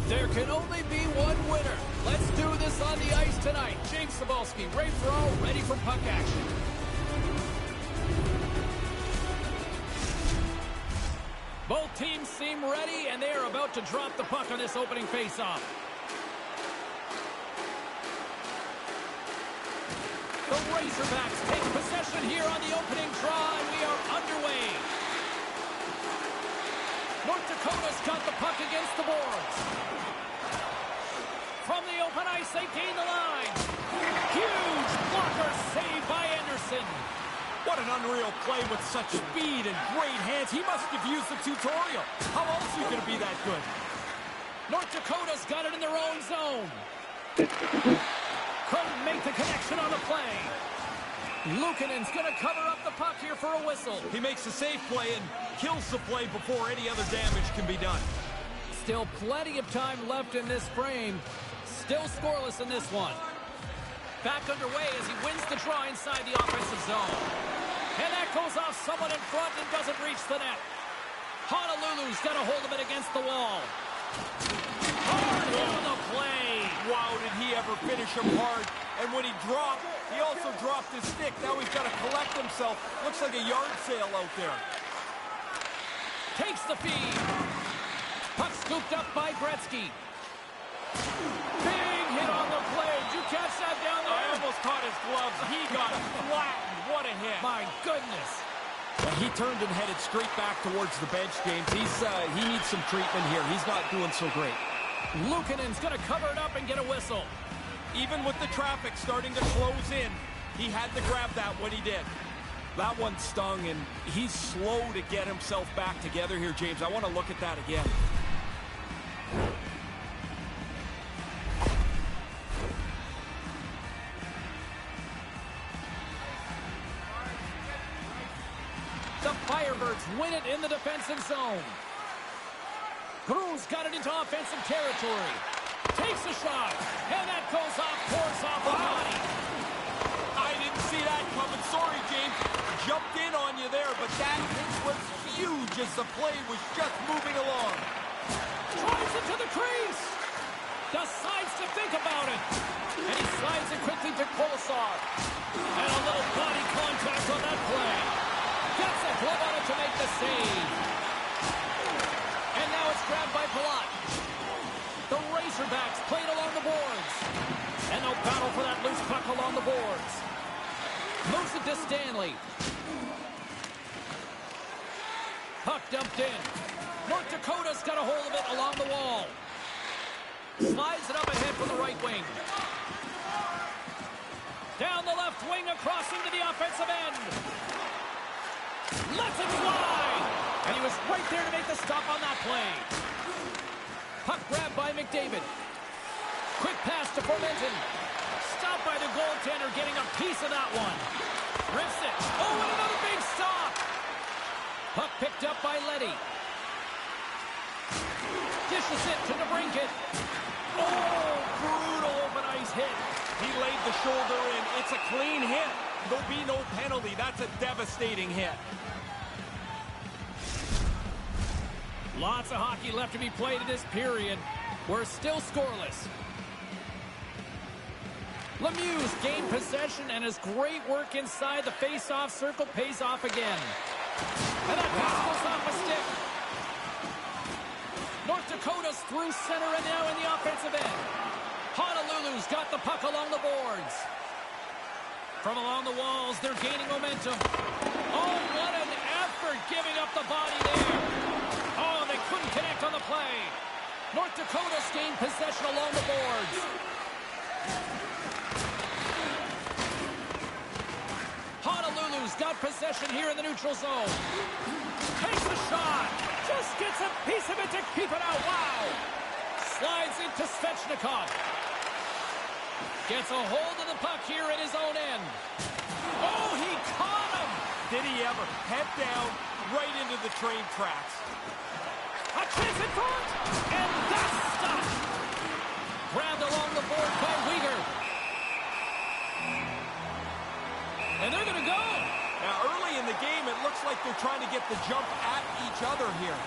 There can only be one winner. Let's do this on the ice tonight. James Cebulski, Ray Ferraro, ready for puck action. Both teams seem ready, and they are about to drop the puck on this opening faceoff. The Razorbacks take possession here on the opening draw, and we are underway. North Dakota's got the puck against the boards. From the open ice, they gain the line. Huge blocker save by Anderson. What an unreal play with such speed and great hands. He must have used the tutorial. How else are you going to be that good? North Dakota's got it in their own zone. Couldn't make the connection on the play. Luukkonen's going to cover up the puck here for a whistle. He makes a safe play and kills the play before any other damage can be done. Still plenty of time left in this frame. Still scoreless in this one. Back underway as he wins the draw inside the offensive zone. And that goes off someone in front and doesn't reach the net. Honolulu's got a hold of it against the wall. Hard hit on the play. Wow, did he ever finish him hard. And when he dropped, he also dropped his stick. Now he's got to collect himself. Looks like a yard sale out there. Takes the feed. Puck scooped up by Gretzky. Big hit on the play. Did you catch that down there? I almost caught his gloves. He got flattened. What a hit. My goodness. And he turned and headed straight back towards the bench, James. He needs some treatment here. He's not doing so great. Luukkonen's going to cover it up and get a whistle. Even with the traffic starting to close in, he had to grab that when he did. That one stung, and he's slow to get himself back together here, James. I want to look at that again. The Firebirds win it in the defensive zone. Cruz got it into offensive territory. Takes a shot, and that goes off, pours off the body. I didn't see that coming. Sorry, James. Jumped in on you there, but that hit was huge as the play was just moving along. Drives it to the crease. Decides to think about it. And he slides it quickly to Kolosar. And a little body contact on that play. Gets a glove on it to make the save. And now it's grabbed by Palat. The Razorbacks played along the boards. And they'll battle for that loose puck along the boards. Moves it to Stanley. Puck dumped in. North Dakota's got a hold of it along the wall. Slides it up ahead from the right wing. Down the left wing across into the offensive end. Lets it fly. And he was right there to make the stop on that play. Puck grabbed by McDavid. Quick pass to Formenton. Stopped by the goaltender, getting a piece of that one. Rips it. Oh, and another big stop. Puck picked up by Leddy. Dishes it to DeBrincat. Oh, brutal open ice hit. He laid the shoulder in. It's a clean hit. There'll be no penalty. That's a devastating hit. Lots of hockey left to be played in this period. We're still scoreless. Lemieux's gained possession, and his great work inside the face-off circle pays off again. And that pass goes off a stick. North Dakota's through center and now in the offensive end. Honolulu's got the puck along the boards. From along the walls, they're gaining momentum. Oh, what an effort giving up the body there. Oh, they couldn't connect on the play. North Dakota's gained possession along the boards. Honolulu's got possession here in the neutral zone. Takes the shot. Just gets a piece of it to keep it out. Wow. Slides into Svechnikov. Gets a hold of the puck here at his own end. Oh, he caught him. Did he ever? Head down, right into the train tracks. A chance in front. And that's stopped. Grabbed along the board by Weegar. And they're going to go. Now, early in the game, it looks like they're trying to get the jump at each other here.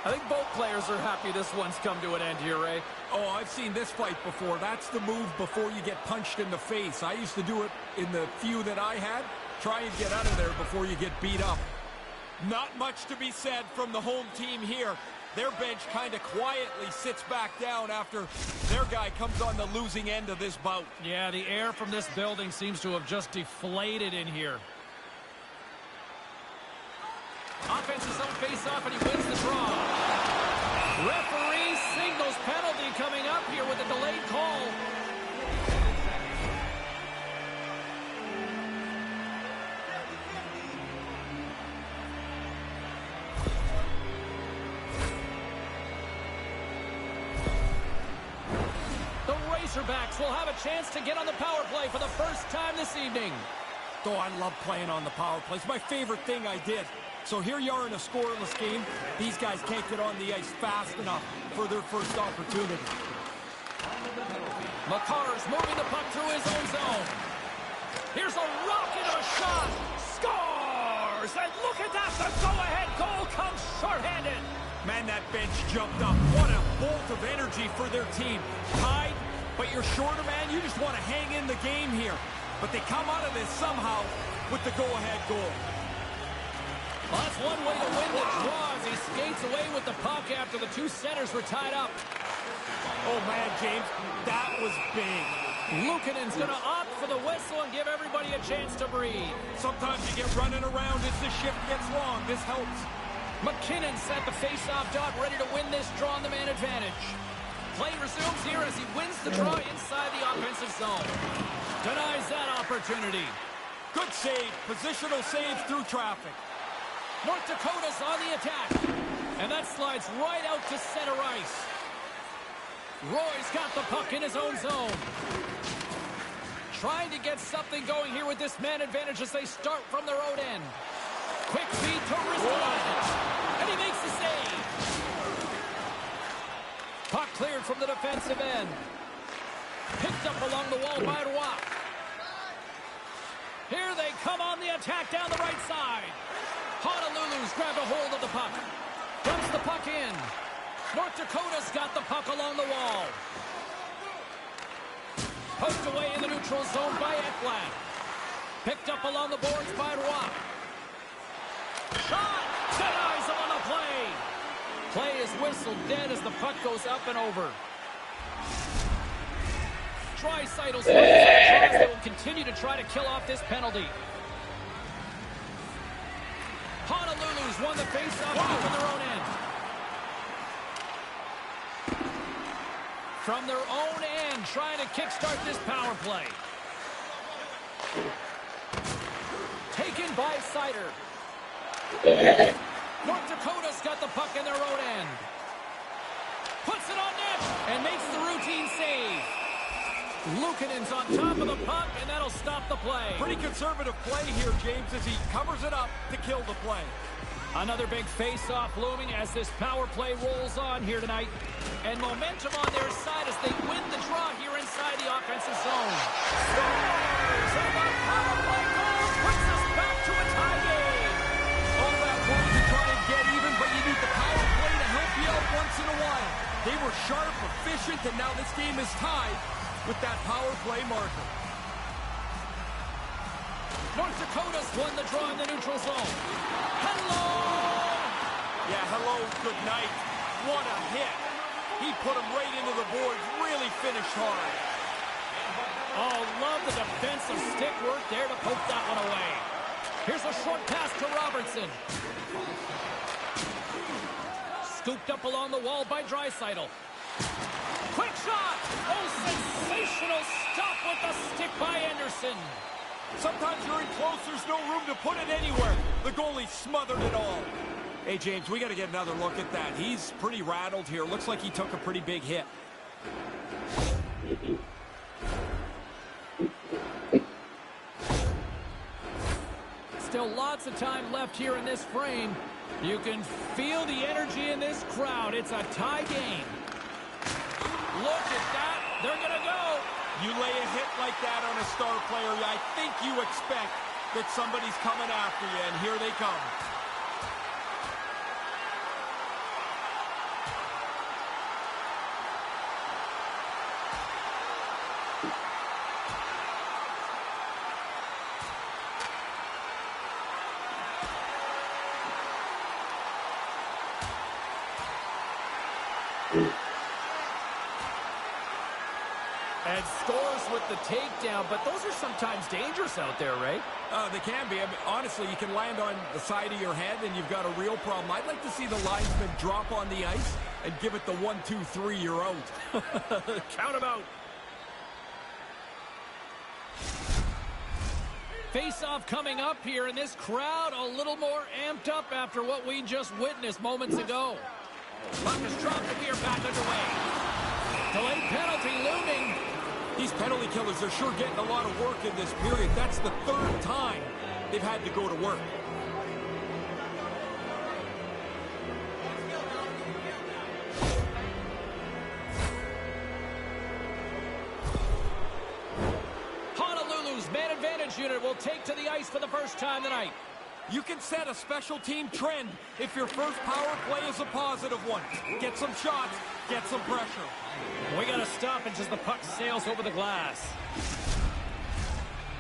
I think both players are happy this one's come to an end here, Ray. Oh, I've seen this fight before. That's the move before you get punched in the face. I used to do it in the few that I had. Try and get out of there before you get beat up. Not much to be said from the home team here. Their bench kind of quietly sits back down after their guy comes on the losing end of this bout. Yeah, the air from this building seems to have just deflated in here. Offense's own face-off, and he wins the draw. Referee signals penalty coming up here with a delayed call. The Razorbacks will have a chance to get on the power play for the first time this evening. Oh, I love playing on the power play. It's my favorite thing I did. So here you are in a scoreless game. These guys can't get on the ice fast enough for their first opportunity. Makar's moving the puck through his own zone. Here's a rocket of a shot. Scores! And look at that. The go-ahead goal comes shorthanded. Man, that bench jumped up. What a bolt of energy for their team. Tied, but you're shorter, man. You just want to hang in the game here. But they come out of this somehow with the go-ahead goal. Well, that's one way to win the draw as he skates away with the puck after the two centers were tied up. Oh, man, James, that was big. Luukkonen's going to opt for the whistle and give everybody a chance to breathe. Sometimes you get running around as the shift gets long. This helps. McKinnon set the face-off dot, ready to win this draw on the man advantage. Play resumes here as he wins the draw inside the offensive zone. Denies that opportunity. Good save. Positional save through traffic. North Dakota's on the attack. And that slides right out to center ice. Roy's got the puck in his own zone. Trying to get something going here with this man advantage as they start from their own end. Quick feed to Ristolainen. And he makes the save. Puck cleared from the defensive end. Picked up along the wall by Roy. Here they come on the attack down the right side. Honolulu's grabbed a hold of the puck. Dumps the puck in. North Dakota's got the puck along the wall. Poked away in the neutral zone by Ekblad. Picked up along the boards by Roy. Shot! Denies him on the play. Play is whistled dead as the puck goes up and over. Draisaitl's they will continue to try to kill off this penalty. Honolulu's won the face-off from their own end. From their own end, trying to kickstart this power play. Taken by Seider. North Dakota's got the puck in their own end. Puts it on net and makes the routine save. Luukkonen's on top of the puck, and that'll stop the play. Pretty conservative play here, James, as he covers it up to kill the play. Another big face-off looming as this power play rolls on here tonight. And momentum on their side as they win the draw here inside the offensive zone. Scores! And the power play goal puts us back to a tie game. All that work to try and get even, but you need the power play to help you out once in a while. They were sharp, efficient, and now this game is tied with that power play marker. North Dakota's won the draw in the neutral zone. Hello! Yeah, hello, good night. What a hit. He put him right into the boards, really finished hard. Oh, love the defensive stick work there to poke that one away. Here's a short pass to Robertson. Scooped up along the wall by Draisaitl. Quick shot! Oh, sensational stop with the stick by Anderson. Sometimes you're in close, there's no room to put it anywhere. The goalie smothered it all. Hey, James, we got to get another look at that. He's pretty rattled here. Looks like he took a pretty big hit. Still lots of time left here in this frame. You can feel the energy in this crowd. It's a tie game. Look at that. They're going to go. You lay a hit like that on a star player, I think you expect that somebody's coming after you, and here they come. And scores with the takedown, but those are sometimes dangerous out there, right? They can be. I mean, honestly, you can land on the side of your head and you've got a real problem. I'd like to see the linesman drop on the ice and give it the 1, 2, 3, you're out. Count 'em out. Face-off coming up here, and this crowd a little more amped up after what we just witnessed moments ago. Puck is dropped and we are back underway. Delayed penalty looming. These penalty killers are sure getting a lot of work in this period. That's the third time they've had to go to work. Honolulu's man advantage unit will take to the ice for the first time tonight. You can set a special team trend if your first power play is a positive one. Get some shots, get some pressure. We got a stoppage as the puck sails over the glass.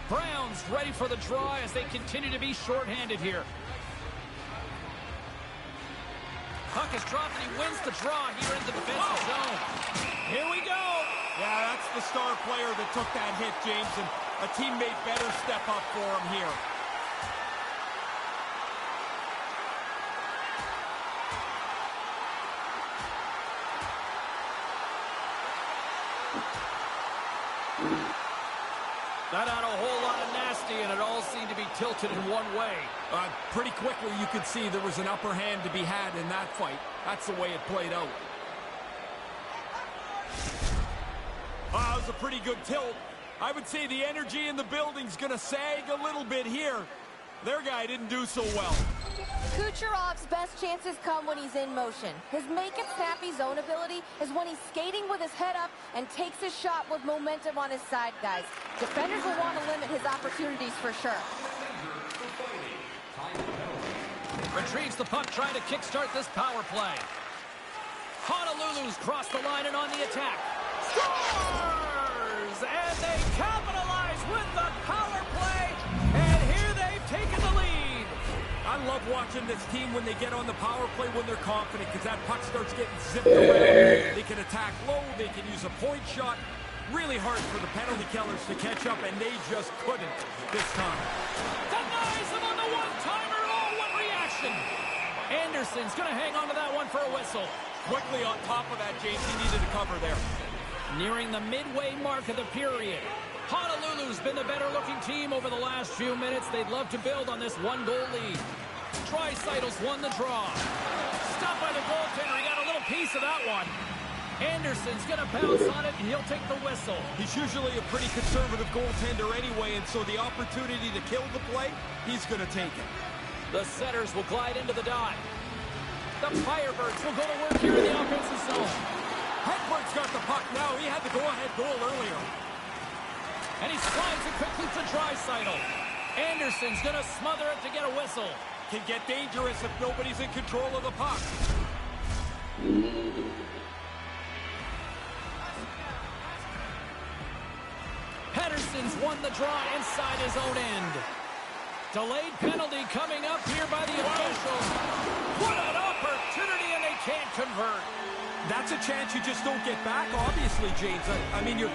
Browns ready for the draw as they continue to be shorthanded here. Puck is dropped and he wins the draw here in the defensive zone. Here we go. Yeah, that's the star player that took that hit, James, and a teammate better step up for him here. That had a whole lot of nasty, and it all seemed to be tilted in one way. Pretty quickly, you could see there was an upper hand to be had in that fight. That's the way it played out. That was a pretty good tilt. I would say the energy in the building's going to sag a little bit here. Their guy didn't do so well. Kucherov's best chances come when he's in motion. His make-it-snappy zone ability is when he's skating with his head up and takes his shot with momentum on his side, guys. Defenders will want to limit his opportunities for sure. Retrieves the puck, trying to kickstart this power play. Honolulu's crossed the line and on the attack. Scores! And they capitalize with the power play. And here they've taken the lead. I love watching this team when they get on the power play when they're confident, because that puck starts getting zipped around. They can attack low, they can use a point shot. Really hard for the penalty killers to catch up, and they just couldn't this time. Denies him on the one-timer. Oh, what reaction! Anderson's going to hang on to that one for a whistle. Quickly on top of that, James, he needed to cover there. Nearing the midway mark of the period. Honolulu's been the better-looking team over the last few minutes. They'd love to build on this one-goal lead. Draisaitl's won the draw. Stopped by the goaltender. He got a little piece of that one. Anderson's going to bounce on it, and he'll take the whistle. He's usually a pretty conservative goaltender anyway, and so the opportunity to kill the play, he's going to take it. The setters will glide into the dot. The Firebirds will go to work here in the offensive zone. Hedberg's got the puck now. He had the go-ahead goal earlier. And he slides it quickly to Draisaitl. Anderson's going to smother it to get a whistle. Can get dangerous if nobody's in control of the puck. Pedersen's won the draw inside his own end. Delayed penalty coming up here by the officials. What an opportunity, and they can't convert. That's a chance you just don't get back, obviously, James. I mean, you're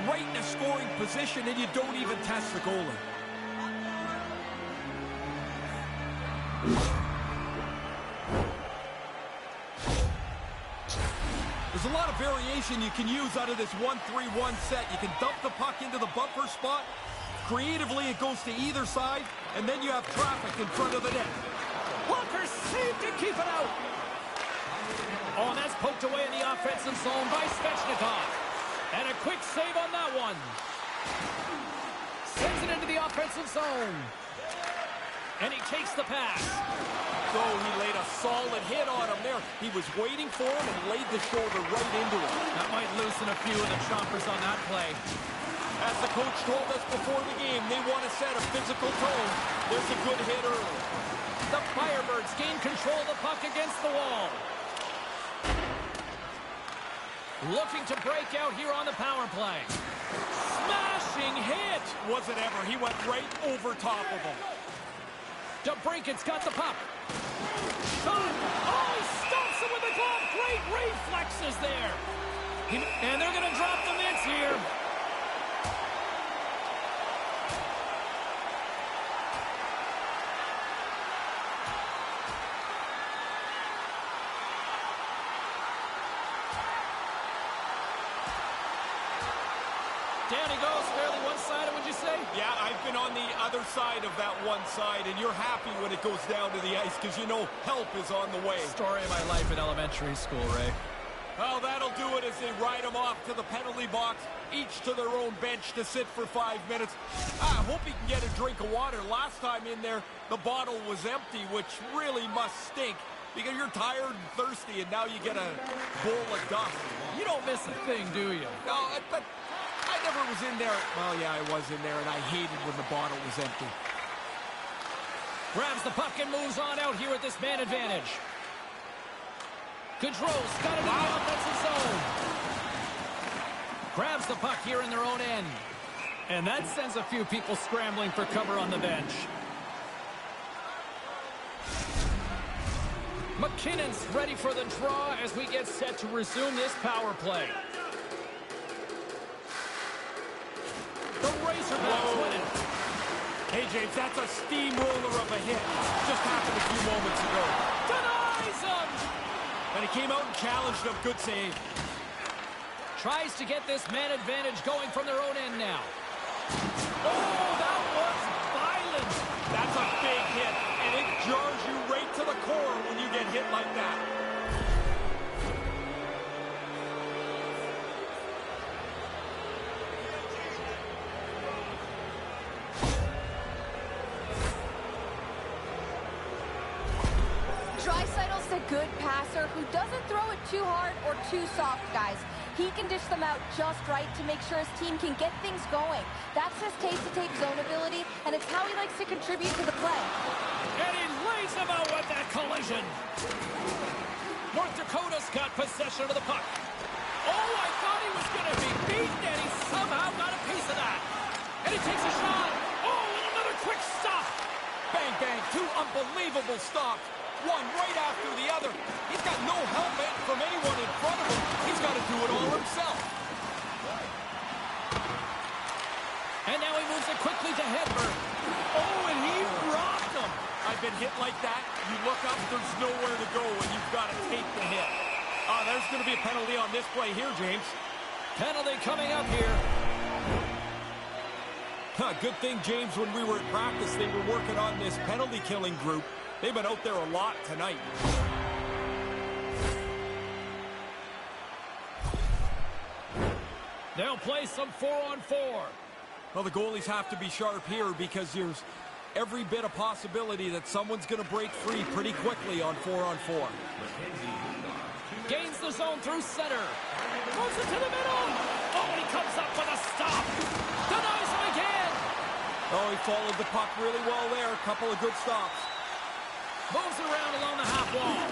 right in a scoring position, and you don't even test the goalie. There's a lot of variation you can use out of this 1-3-1 set. You can dump the puck into the bumper spot. Creatively, it goes to either side, and then you have traffic in front of the net. Walker saved to keep it out. Oh, and that's poked away in the offensive zone by Svechnikov. And a quick save on that one. Sends it into the offensive zone. And he takes the pass. So he laid a solid hit on him there. He was waiting for him and laid the shoulder right into him. That might loosen a few of the chompers on that play. As the coach told us before the game, they want to set a physical tone. There's a good hit early. The Firebirds gain control of the puck against the wall. Looking to break out here on the power play. Smashing hit. Was it ever? He went right over top of him. DeBrinket's got the puck. Shot. Oh, he stops him with the glove. Great reflexes there. And they're going to drop the mitts here. Down he goes, fairly one-sided, would you say? Yeah, I've been on the other side of that one side, and you're happy when it goes down to the ice because you know help is on the way. Story of my life in elementary school, Ray. Well, that'll do it as they ride them off to the penalty box, each to their own bench to sit for 5 minutes. I hope he can get a drink of water. Last time in there, the bottle was empty, which really must stink because you're tired and thirsty, and now you get a bowl of dust. You don't miss a thing, do you? No, but I never was in there. Well, yeah, I was in there, and I hated when the bottle was empty. Grabs the puck and moves on out here at this man advantage. Gaudreau's got it in the offensive zone. Grabs the puck here in their own end. And that sends a few people scrambling for cover on the bench. McKinnon's ready for the draw as we get set to resume this power play. The Razorbacks win it. Hey, James, that's a steamroller of a hit. Just happened a few moments ago. Denies him! And he came out and challenged him. Good save. Tries to get this man advantage going from their own end now. Oh, that was violent. That's a big hit, and it jars you right to the core when you get hit like that. Dreisaitl's a good passer who doesn't throw it too hard or too soft, guys. He can dish them out just right to make sure his team can get things going. That's his taste-to-tape zone ability, and it's how he likes to contribute to the play. And he lays them out with that collision. North Dakota's got possession of the puck. Oh, I thought he was going to be beaten, and he somehow got a piece of that. And he takes a shot. Oh, and another quick stop. Bang, bang, two unbelievable stops. One right after the other. He's got no help from anyone in front of him. He's got to do it all himself. And now he moves it quickly to Hedberg. Oh, and he rocked him. I've been hit like that. You look up, there's nowhere to go, and you've got to take the hit. There's going to be a penalty on this play here, James. Penalty coming up here. Good thing, James, when we were at practice, they were working on this penalty killing group. They've been out there a lot tonight. They'll play some 4-on-4. Well, the goalies have to be sharp here because there's every bit of possibility that someone's going to break free pretty quickly on 4-on-4. Gains the zone through center. Moves it to the middle. Oh, and he comes up with a stop. Denies him again. Oh, he followed the puck really well there. A couple of good stops. Moves it around along the half wall.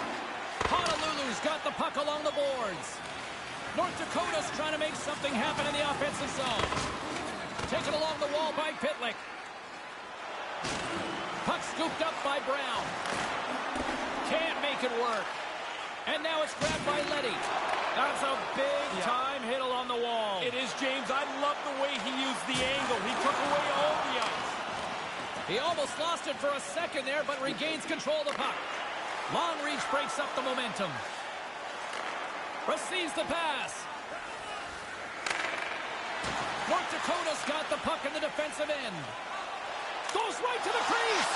Honolulu's got the puck along the boards. North Dakota's trying to make something happen in the offensive zone. Taken along the wall by Pitlick. Puck scooped up by Brown. Can't make it work. And now it's grabbed by Leddy. That's a big-time hit along the wall. It is, James. I love the way he used the angle. He took away all the ice. He almost lost it for a second there, but regains control of the puck. Long reach breaks up the momentum. Receives the pass. North Dakota's got the puck in the defensive end. Goes right to the crease.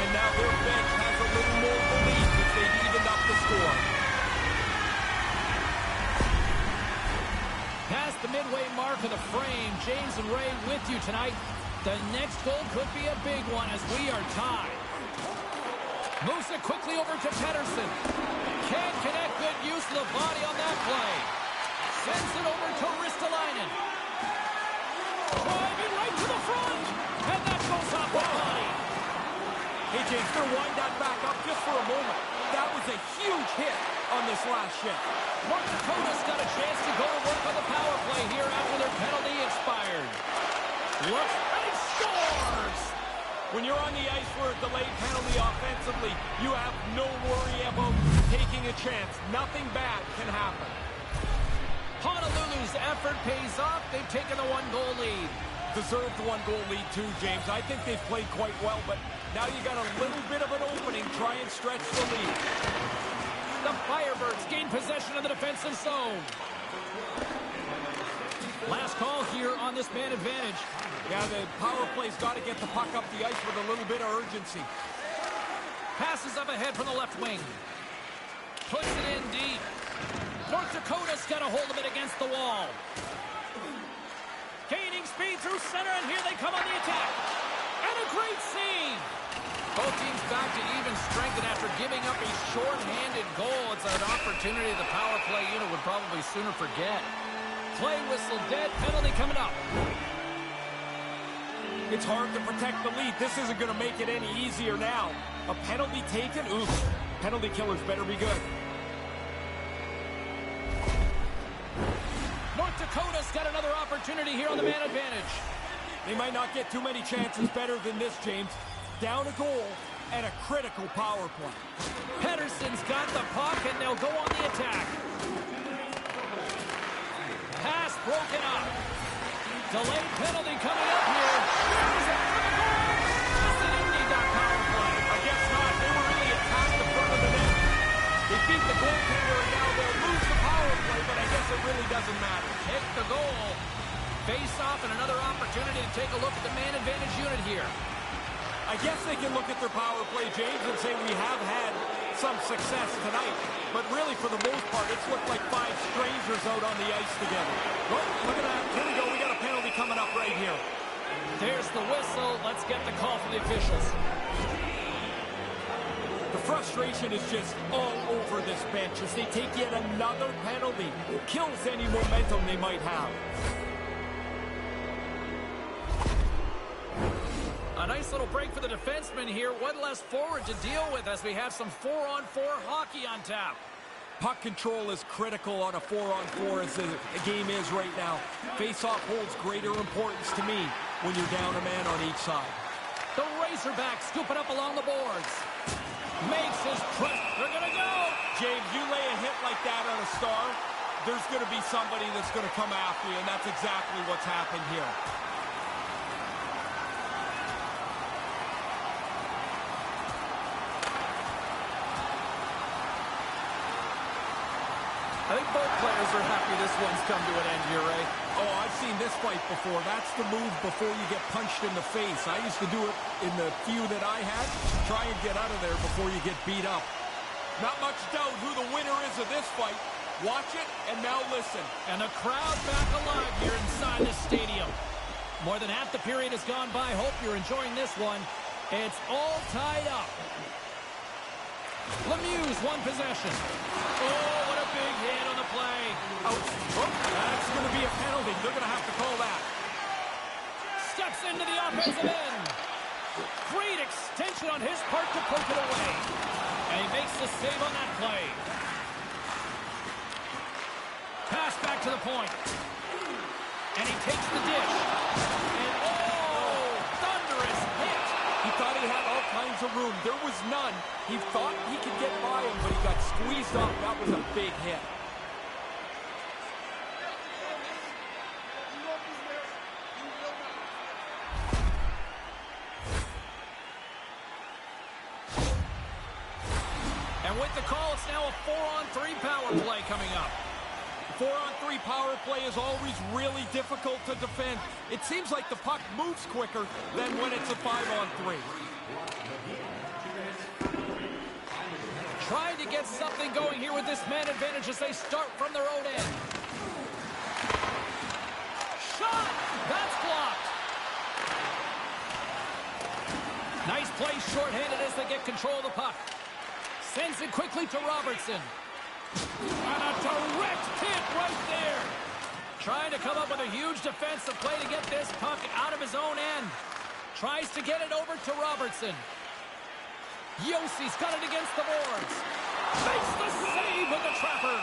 And now their bench has a little more belief if they've evened up the score. Past the midway mark of the frame, James and Ray with you tonight. The next goal could be a big one as we are tied. Moves it quickly over to Pettersson. Can't connect. Good use of the body on that play. Sends it over to Ristolainen. Driving right to the front. And that goes off the body. Hey, James, they'll wind that back up just for a moment. That was a huge hit on this last shift. North Dakota's got a chance to go to work on the power play here after their penalty expired. Looks and he scores! When you're on the ice for a delayed penalty offensively, you have no worry about taking a chance. Nothing bad can happen. Honolulu's effort pays off. They've taken a one-goal lead. Deserved one-goal lead too, James. I think they've played quite well, but now you got a little bit of an opening. Try and stretch the lead. The Firebirds gain possession of the defensive zone. Last call here on this man advantage. Yeah, the power play's got to get the puck up the ice with a little bit of urgency. Passes up ahead from the left wing. Puts it in deep. North Dakota's got a hold of it against the wall. Gaining speed through center, and here they come on the attack. And a great save. Both teams back to even strength, and after giving up a short-handed goal, it's an opportunity the power play unit would probably sooner forget. Play whistle dead, penalty coming up. It's hard to protect the lead. This isn't going to make it any easier now. A penalty taken? Oof. Penalty killers better be good. North Dakota's got another opportunity here on the man advantage. They might not get too many chances better than this, James. Down a goal and a critical power play. Pettersson's got the puck, and they'll go on the attack. Pass broken up. Delayed penalty coming up here. Just didn't need that power play. I guess not. They were really attacked the front of the net. They beat the goaltender, and now they'll lose the power play, but I guess it really doesn't matter. Kick the goal. Face off, and another opportunity to take a look at the man advantage unit here. I guess they can look at their power play, James, and say we have had some success tonight. But really, for the most part, it's looked like five strangers out on the ice together. Oh, look at that. Here we go. We got a penalty coming up right here. There's the whistle. Let's get the call from the officials. The frustration is just all over this bench as they take yet another penalty. It kills any momentum they might have. A nice little break for the defenseman here. One less forward to deal with as we have some 4-on-4 hockey on tap. Puck control is critical on a 4-on-4 as the game is right now. Face-off holds greater importance to me when you're down a man on each side. The razorbacks scoop it up along the boards. Makes his press. They're going to go. James, you lay a hit like that on a star, there's going to be somebody that's going to come after you, and that's exactly what's happened here. I think both players are happy this one's come to an end here, Ray. Oh, I've seen this fight before. That's the move before you get punched in the face. I used to do it in the few that I had. Try and get out of there before you get beat up. Not much doubt who the winner is of this fight. Watch it, and now listen. And the crowd back alive here inside the stadium. More than half the period has gone by. Hope you're enjoying this one. It's all tied up. Lemieux's one possession. Oh, what a big hit on the play. Ouch. Oh, that's going to be a penalty. They're going to have to call that. Steps into the offensive end. Great extension on his part to poke it away. And he makes the save on that play. Pass back to the point. And he takes the dish. And oh, thunderous hit. He thought he had all kinds of room. There was none. He thought he could get by him, but he got squeezed off. That was a big hit. a 4-on-3 power play coming up. 4-on-3 power play is always really difficult to defend. It seems like the puck moves quicker than when it's a 5-on-3. Trying to get something going here with this man advantage as they start from their own end. Shot! That's blocked. Nice play shorthanded as they get control of the puck. Sends it quickly to Robertson. And a direct hit right there. Trying to come up with a huge defensive play to get this puck out of his own end. Tries to get it over to Robertson. Yossi's got it against the boards. Makes the save with the trapper.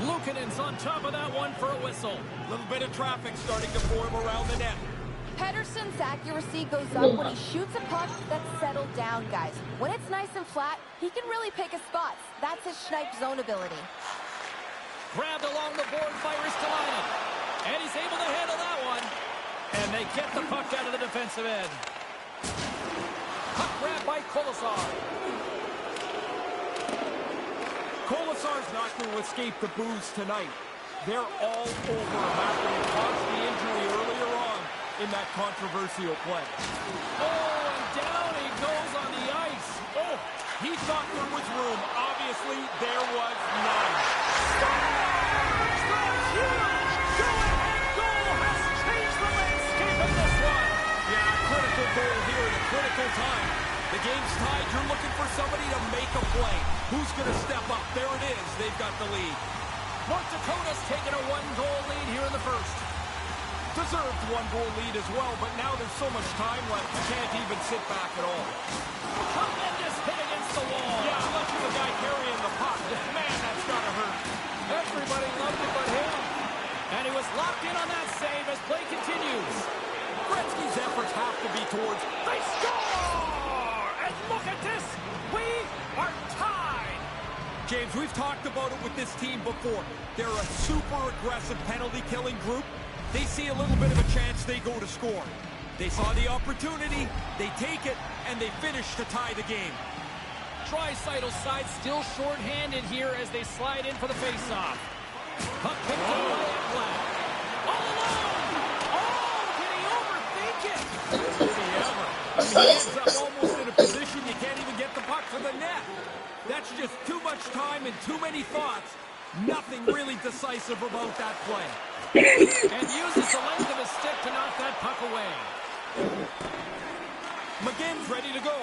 Luukkonen's on top of that one for a whistle. A little bit of traffic starting to form around the net. Pedersen's accuracy goes up when he shoots a puck that's settled down, guys. When it's nice and flat, he can really pick his spots. That's his snipe zone ability. Grabbed along the board by Ristolainen. And he's able to handle that one. And they get the puck out of the defensive end. Puck grab by Kolesar. Kolesar's not going to escape the boos tonight. They're all over him after he caused the injury earlier on in that controversial play. Oh, and down he goes on the ice. Oh, he thought there was room. Obviously, there was none. Go-ahead goal has changed the landscape in this one. Yeah, critical goal here at a critical time. The game's tied. You're looking for somebody to make a play. Who's going to step up? There it is. They've got the lead. North Dakota's taken a 1-goal lead here in the first. Deserved 1-goal lead as well, but now there's so much time left, you can't even sit back at all. Tremendous hit against the wall. Yeah, unless you're the guy carrying the puck. Man, that's gotta hurt. Everybody loved it but him. And he was locked in on that save as play continues. Gretzky's efforts have to be towards... They score! And look at this! We are tied! James, we've talked about it with this team before. They're a super aggressive penalty-killing group. They see a little bit of a chance, they go to score. They saw the opportunity, they take it, and they finish to tie the game. Draisaitel's side still short-handed here as they slide in for the face-off. Puck picked up by Ekblad. All alone! Oh, did he overthink it? Did he ever? I mean, he ends up almost in a position you can't even get the puck to the net. That's just too much time and too many thoughts. Nothing really decisive about that play. And uses the length of his stick to knock that puck away. McGinn's ready to go.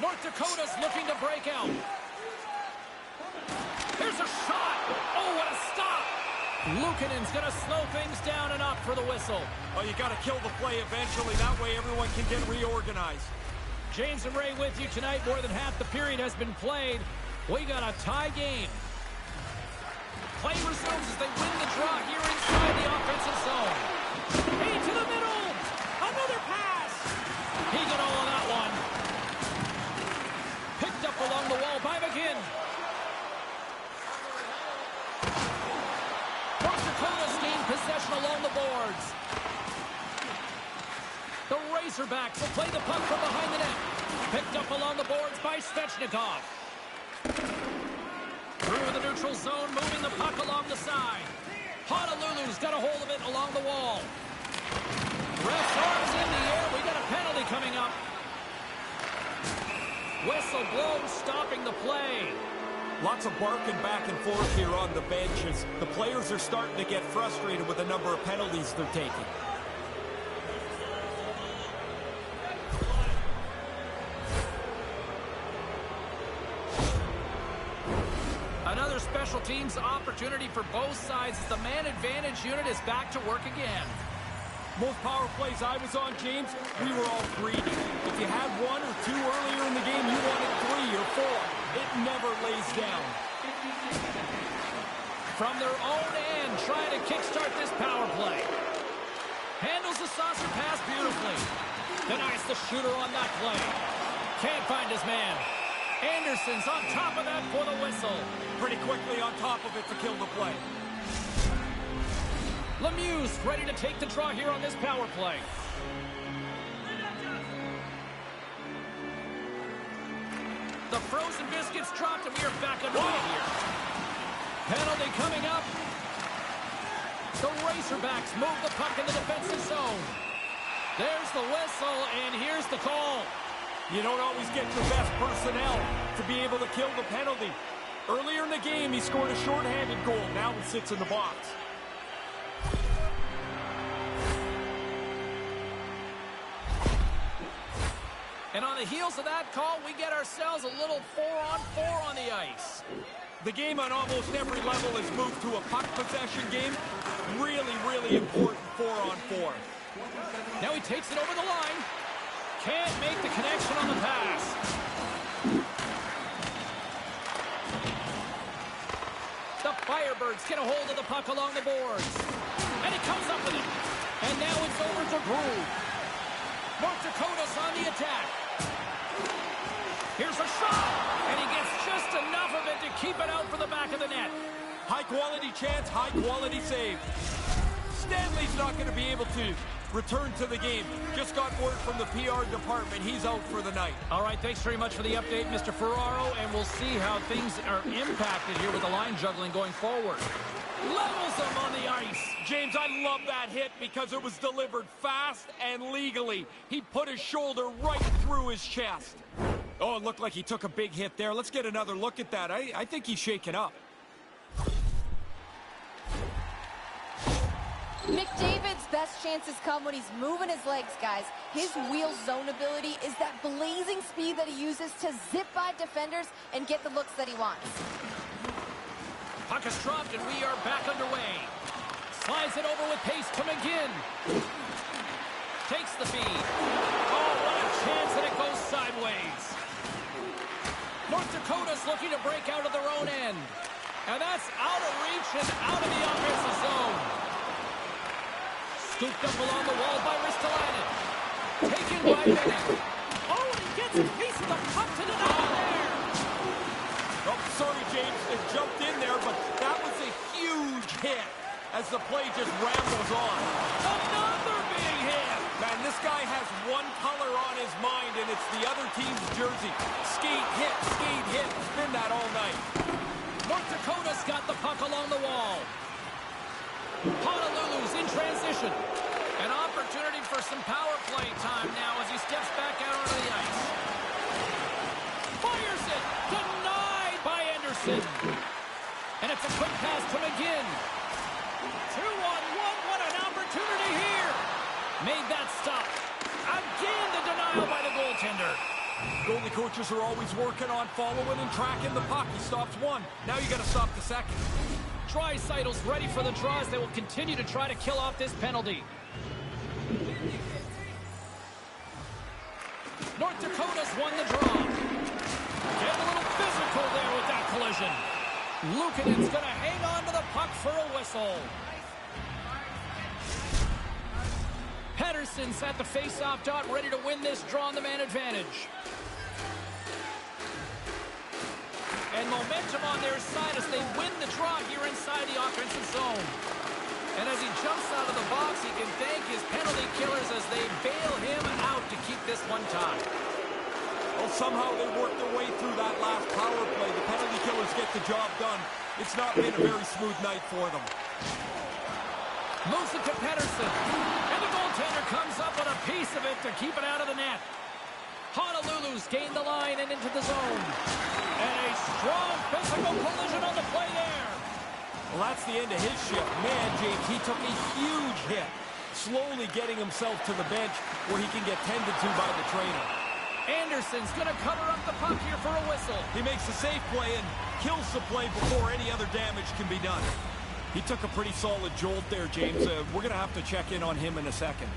North Dakota's looking to break out. Here's a shot. Oh, what a stop. Luukkonen's going to slow things down and up for the whistle. Oh, you got to kill the play eventually. That way everyone can get reorganized. James and Ray with you tonight. More than half the period has been played. We got a tie game. Play resumes as they win the draw here inside the offensive zone. Into the middle. Another pass. He got all of that one. Picked up along the wall by McGinn. North Dakota's gained possession along the boards. The Razorbacks will play the puck from behind the net. Picked up along the boards by Svechnikov. Through the neutral zone, moving the puck along the side. Honolulu's got a hold of it along the wall. Ref's arms in the air. We got a penalty coming up. Whistle blown, stopping the play. Lots of barking back and forth here on the benches. The players are starting to get frustrated with the number of penalties they're taking. Another special teams opportunity for both sides as the man advantage unit is back to work again. Most power plays I was on, James, we were all greedy. If you had one or two earlier in the game, you wanted 3 or 4. It never lays down. From their own end, trying to kickstart this power play. Handles the saucer pass beautifully. Denies the shooter on that play. Can't find his man. Anderson's on top of that for the whistle. Pretty quickly on top of it to kill the play. Lemieux ready to take the draw here on this power play. The frozen biscuits dropped, and we are back underway here. Penalty coming up. The Razorbacks move the puck in the defensive zone. There's the whistle, and here's the call. You don't always get the best personnel to be able to kill the penalty. Earlier in the game, he scored a shorthanded goal. Now he sits in the box. And on the heels of that call, we get ourselves a little 4-on-4 on the ice. The game on almost every level has moved to a puck possession game. Really, really important 4-on-4. Now he takes it over the line. Can't make the connection on the pass. The Firebirds get a hold of the puck along the boards. And he comes up with it. And now it's over to Groove. North Dakota's on the attack. Here's a shot. And he gets just enough of it to keep it out for the back of the net. High-quality chance, high-quality save. Stanley's not going to be able to return to the game. Just got word from the PR department. He's out for the night. All right, thanks very much for the update, Mr. Ferraro, and we'll see how things are impacted here with the line juggling going forward. Levels him on the ice. James, I love that hit because it was delivered fast and legally. He put his shoulder right through his chest. Oh, it looked like he took a big hit there. Let's get another look at that. I think he's shaken up. McDavid's best chances come when he's moving his legs, guys. His wheel zone ability is that blazing speed that he uses to zip by defenders and get the looks that he wants. Puck is dropped, and we are back underway. Slides it over with pace to McGinn. Takes the feed. Oh, what a chance, and it goes sideways. North Dakota's looking to break out of their own end. And that's out of reach and out of the offensive zone. Scooped up along the wall by Ristolainen. Taken by Benning. Oh, and he gets a piece of the puck to the net there. Oh, sorry, James. It jumped in there, but that was a huge hit as the play just rambles on. Another big hit. Man, this guy has one color on his mind, and it's the other team's jersey. Skate, hit, skate, hit. It's been that all night. North Dakota's got the puck along the wall. Honolulu's in transition. An opportunity for some power play time now as he steps back out onto the ice. Fires it. Denied by Anderson. And it's a quick pass to McGinn. 2-on-1. What an opportunity here. Made that stop. Again, the denial by the goaltender. Goalie coaches are always working on following and tracking the puck. He stops one. Now you got to stop the second. Draisaitl's ready for the draws. They will continue to try to kill off this penalty. North Dakota's won the draw. Get a little physical there with that collision. Luukkonen's going to hang on to the puck for a whistle. Pettersson's at the face-off dot, ready to win this draw on the man advantage. And momentum on their side as they win the draw here inside the offensive zone. And as he jumps out of the box, he can thank his penalty killers as they bail him out to keep this one tied. Well, somehow they worked their way through that last power play. The penalty killers get the job done. It's not been a very smooth night for them. Moves it to Pettersson. And the goaltender comes up with a piece of it to keep it out of the net. Honolulu's gained the line and into the zone. And a strong physical collision on the play there. Well, that's the end of his shift. Man, James, he took a huge hit, slowly getting himself to the bench where he can get tended to by the trainer. Anderson's going to cover up the puck here for a whistle. He makes a safe play and kills the play before any other damage can be done. He took a pretty solid jolt there, James. We're going to have to check in on him in a second.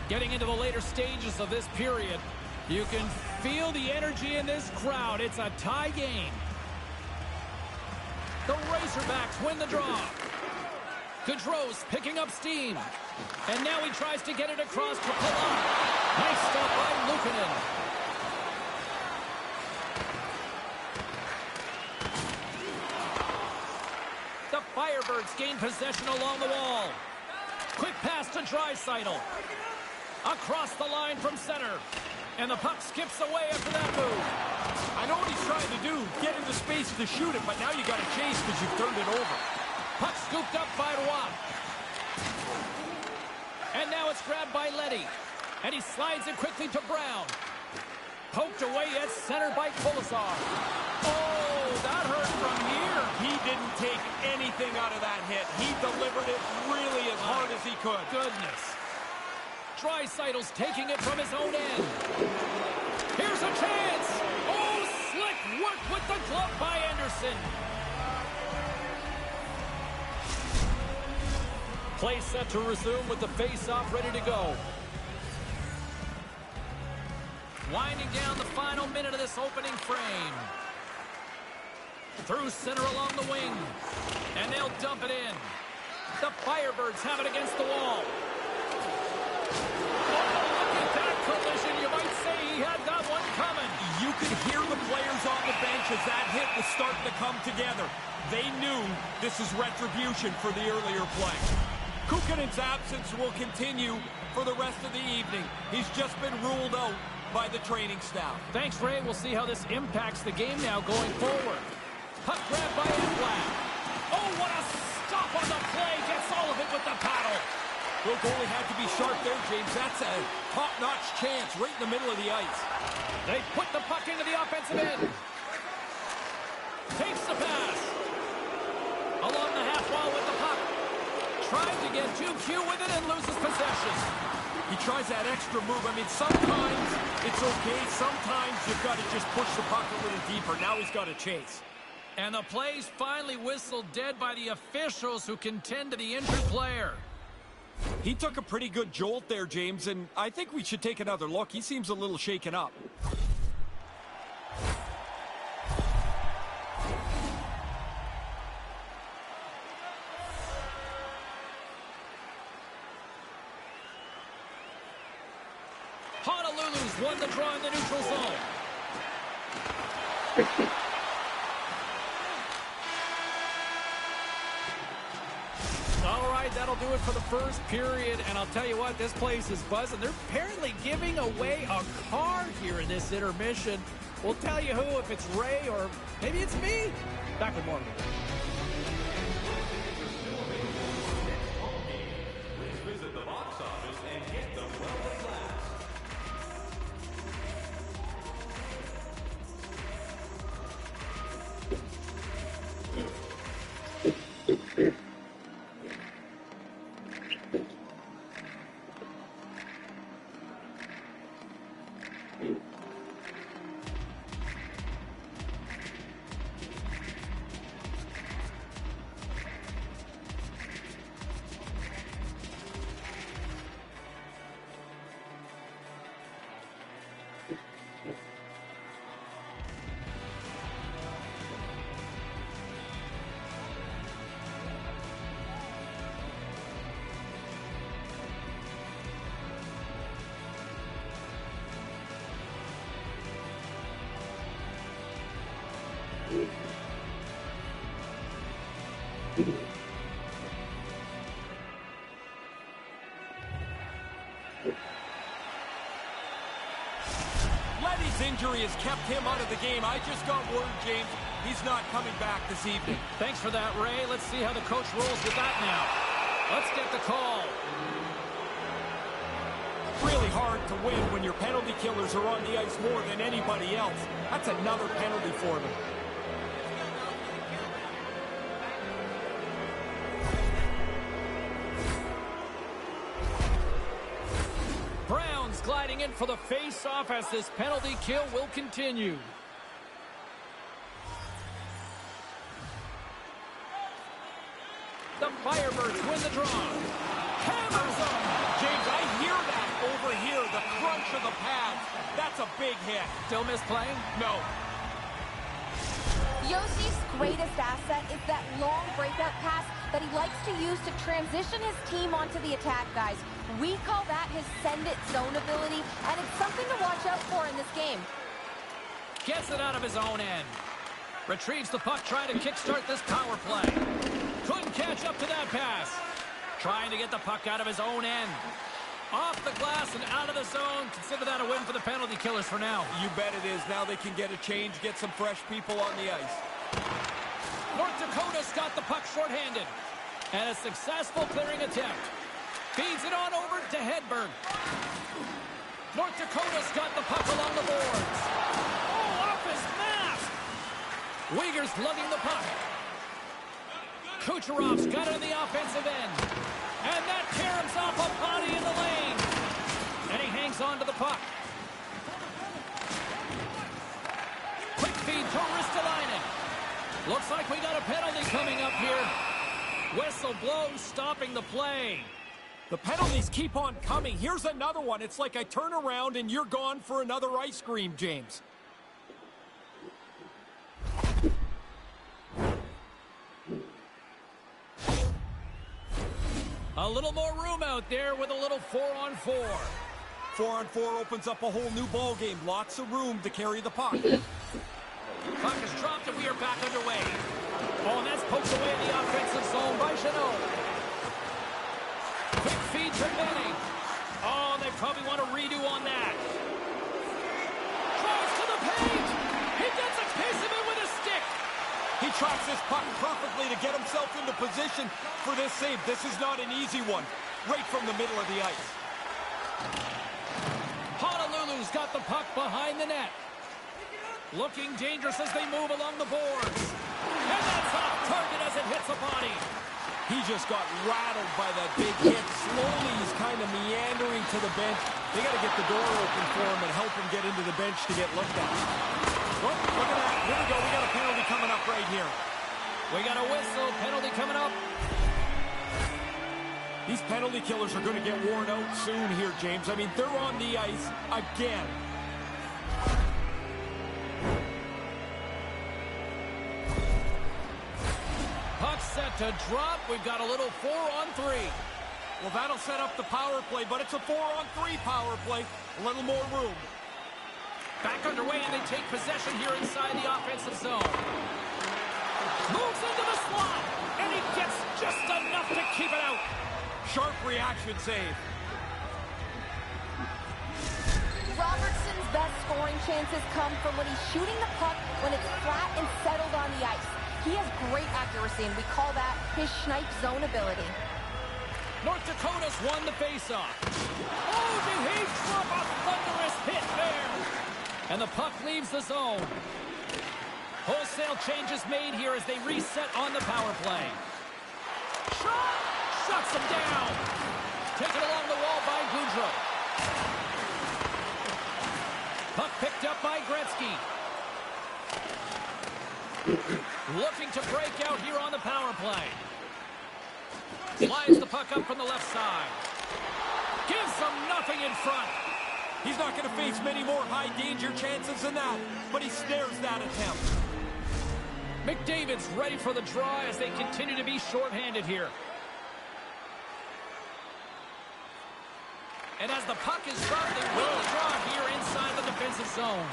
Getting into the later stages of this period, you can feel the energy in this crowd. It's a tie game. The Razorbacks win the draw. Gaudreau's picking up steam. And now he tries to get it across to Palat. Nice stop by Luukkonen. The Firebirds gain possession along the wall. Quick pass to Draisaitl. Across the line from center. And the puck skips away after that move. I know what he's trying to do, get into space to shoot it, but now you got to chase because you've turned it over. Puck scooped up by Roy. And now it's grabbed by Leddy. And he slides it quickly to Brown. Poked away at center by Colasar. Oh, that hurt from here. He didn't take anything out of that hit. He delivered it really as hard as he could. Goodness. Draisaitl's taking it from his own end. Here's a chance. Oh, slick work with the glove by Anderson. Play set to resume with the face-off ready to go. Winding down the final minute of this opening frame. Through center along the wing. And they'll dump it in. The Firebirds have it against the wall. Collision, you might say he had that one coming. You could hear the players on the bench as that hit was starting to come together. They knew this is retribution for the earlier play. Kukinen's absence will continue for the rest of the evening. He's just been ruled out by the training staff. Thanks, Ray. We'll see how this impacts the game now going forward. Puck grab by Edward. Oh, what a stop on the play. Gets all of it with the paddle. The goalie had to be sharp there, James. That's a top-notch chance right in the middle of the ice. They put the puck into the offensive end. Takes the pass. Along the half wall with the puck. Trying to get too cute with it and loses possession. He tries that extra move. I mean, sometimes it's okay. Sometimes you've got to just push the puck a little deeper. Now he's got to chase. And the play's finally whistled dead by the officials who contend to the injured player. He took a pretty good jolt there, James, and I think we should take another look. He seems a little shaken up. Honolulu's won the draw in the neutral zone. All right, that'll do it for the first period, and I'll tell you what, this place is buzzing. They're apparently giving away a car here in this intermission. We'll tell you who, if it's Ray or maybe it's me. Back with more. Please visit the box office and get the welcome glass. Leddy's injury has kept him out of the game. I just got word, James, he's not coming back this evening. Thanks for that, Ray. Let's see how the coach rolls with that now. Let's get the call. Really hard to win when your penalty killers are on the ice more than anybody else. That's another penalty for them. Brown's gliding in for the face-off as this penalty kill will continue. The Firebirds win the draw. Hammers them. James, I hear that over here, the crunch of the pads. That's a big hit. Still misplaying? No. Yossi's greatest asset is that long breakout pass that he likes to use to transition his team onto the attack, guys. We call that his send-it zone ability, and it's something to watch out for in this game. Gets it out of his own end. Retrieves the puck, trying to kickstart this power play. Couldn't catch up to that pass. Trying to get the puck out of his own end. Off the glass and out of the zone. Consider that a win for the penalty killers for now. You bet it is. Now they can get a change, get some fresh people on the ice. North Dakota's got the puck shorthanded. And a successful clearing attempt. Feeds it on over to Hedberg. North Dakota's got the puck along the boards. Oh, off his mask. Uyghur's lugging the puck. Kucherov's got it on the offensive end. And that caroms off a body in the lane. And he hangs on to the puck. Quick feed to Ristolainen. Looks like we got a penalty coming up here. Whistle blows, stopping the play. The penalties keep on coming. Here's another one. It's like I turn around and you're gone for another ice cream, James. A little more room out there with a little 4-on-4. 4-on-4 opens up a whole new ball game. Lots of room to carry the puck. Puck is dropped and we are back underway. Oh, and that's poked away in the offensive zone by Janot. Quick feed to Benning. Oh, they probably want a redo on that. Drives to the paint. He gets a piece of it with a stick. He tracks this puck perfectly to get himself into position for this save. This is not an easy one. Right from the middle of the ice. Honolulu's got the puck behind the net. Looking dangerous as they move along the boards. And that's off target as it hits a body. He just got rattled by that big hit. Slowly, he's kind of meandering to the bench. They got to get the door open for him and help him get into the bench to get looked at. Oh, look at that. Here we go. We got a penalty coming up right here. We got a whistle. Penalty coming up. These penalty killers are going to get worn out soon here, James. I mean, they're on the ice again. Puck set to drop. We've got a little 4-on-3. Well, that'll set up the power play, but it's a 4-on-3 power play. A little more room. Back underway, and they take possession here inside the offensive zone. Moves into the slot, and he gets just enough to keep it out. Sharp reaction save. Robertson's best scoring chances come from when he's shooting the puck when it's flat and settled on the ice. He has great accuracy, and we call that his snipe zone ability. North Dakota's won the faceoff. Oh, did he drop a thunderous hit there? And the puck leaves the zone. Wholesale changes made here as they reset on the power play. Shot! Shuts him down. Taken along the wall by Goudreau. Puck picked up by Gretzky. Looking to break out here on the power play. Slides the puck up from the left side. Gives them nothing in front. He's not going to face many more high-danger chances than that, but he snares that attempt. McDavid's ready for the draw as they continue to be shorthanded here. And as the puck is dropped, they will draw here inside the defensive zone.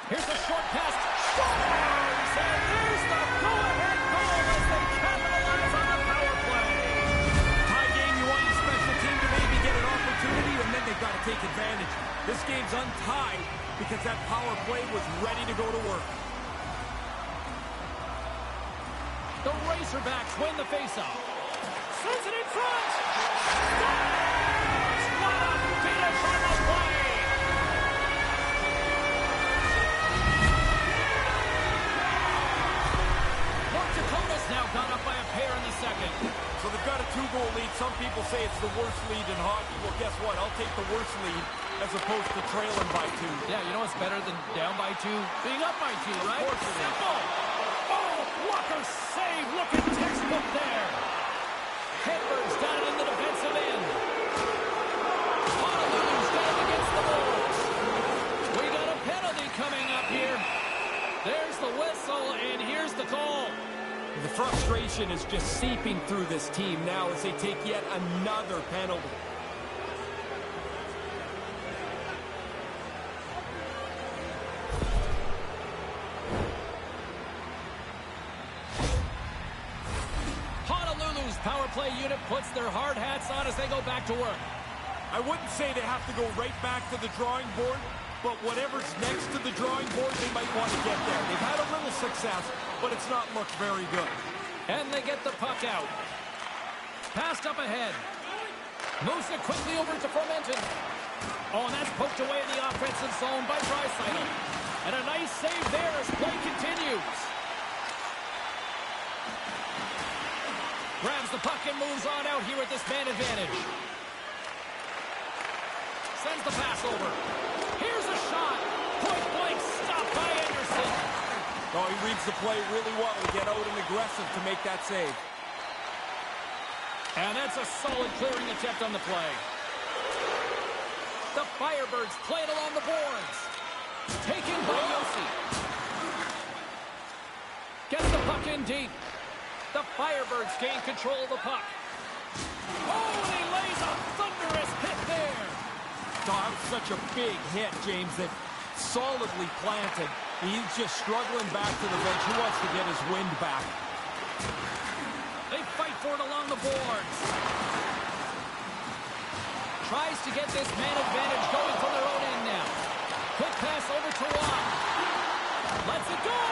Here's a short pass. Scores! And there's the go-ahead goal as they capitalize on the power play. Tie game, you want your special team to maybe get an opportunity, and then they've got to take advantage. This game's untied because that power play was ready to go to work. The Razorbacks win the faceoff. Sends it in front. Scores! What a finish on the play! North Dakota's now gone up by a pair in the second. So they've got a 2-goal lead. Some people say it's the worst lead in hockey. Well, guess what? I'll take the worst lead as opposed to trailing by 2. Yeah, you know what's better than down by 2? Being up by 2, right? Of course it is. Simple. Oh, Walker save. Look at textbook there. Hedberg's got it in the defensive end. Honolulu's got it against the boards. We got a penalty coming up here. There's the whistle, and here's the call. The frustration is just seeping through this team now as they take yet another penalty. power play unit puts their hard hats on as they go back to work. I wouldn't say they have to go right back to the drawing board, but whatever's next to the drawing board, they might want to get there. They've had a little success, but it's not looked very good. And they get the puck out. Passed up ahead. Moves it quickly over to Fermenton. Oh, and that's poked away in the offensive zone by Draisaitl. And a nice save there as play continues. Grabs the puck and moves on out here at this man advantage. Sends the pass over. Here's a shot. Point blank, stopped by Anderson. Oh, he reads the play really well to get out and aggressive to make that save. And that's a solid clearing attempt on the play. The Firebirds play it along the boards. Taken by Yossi. Gets the puck in deep. The Firebirds gain control of the puck. Oh, and he lays a thunderous hit there. Oh, that was such a big hit, James, that solidly planted. He's just struggling back to the bench. He wants to get his wind back. They fight for it along the boards. Tries to get this man advantage going from their own end now. Quick pass over to Watt. Lets it go.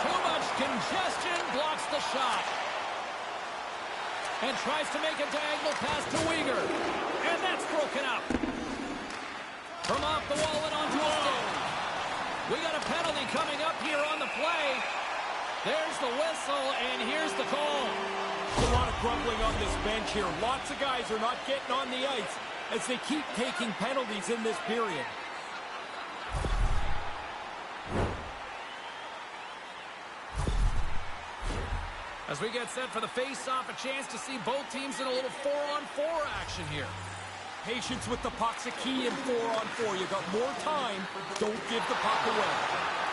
Too much congestion, blocks the shot. And tries to make a diagonal pass to Weegar. And that's broken up. From off the wall and onto a stick. We got a penalty coming up here on the play. There's the whistle, and here's the call. There's a lot of grumbling on this bench here. Lots of guys are not getting on the ice as they keep taking penalties in this period. As we get set for the face-off, a chance to see both teams in a little 4-on-4 action here. Patience with the puck's a key in 4-on-4. You got more time. Don't give the puck away.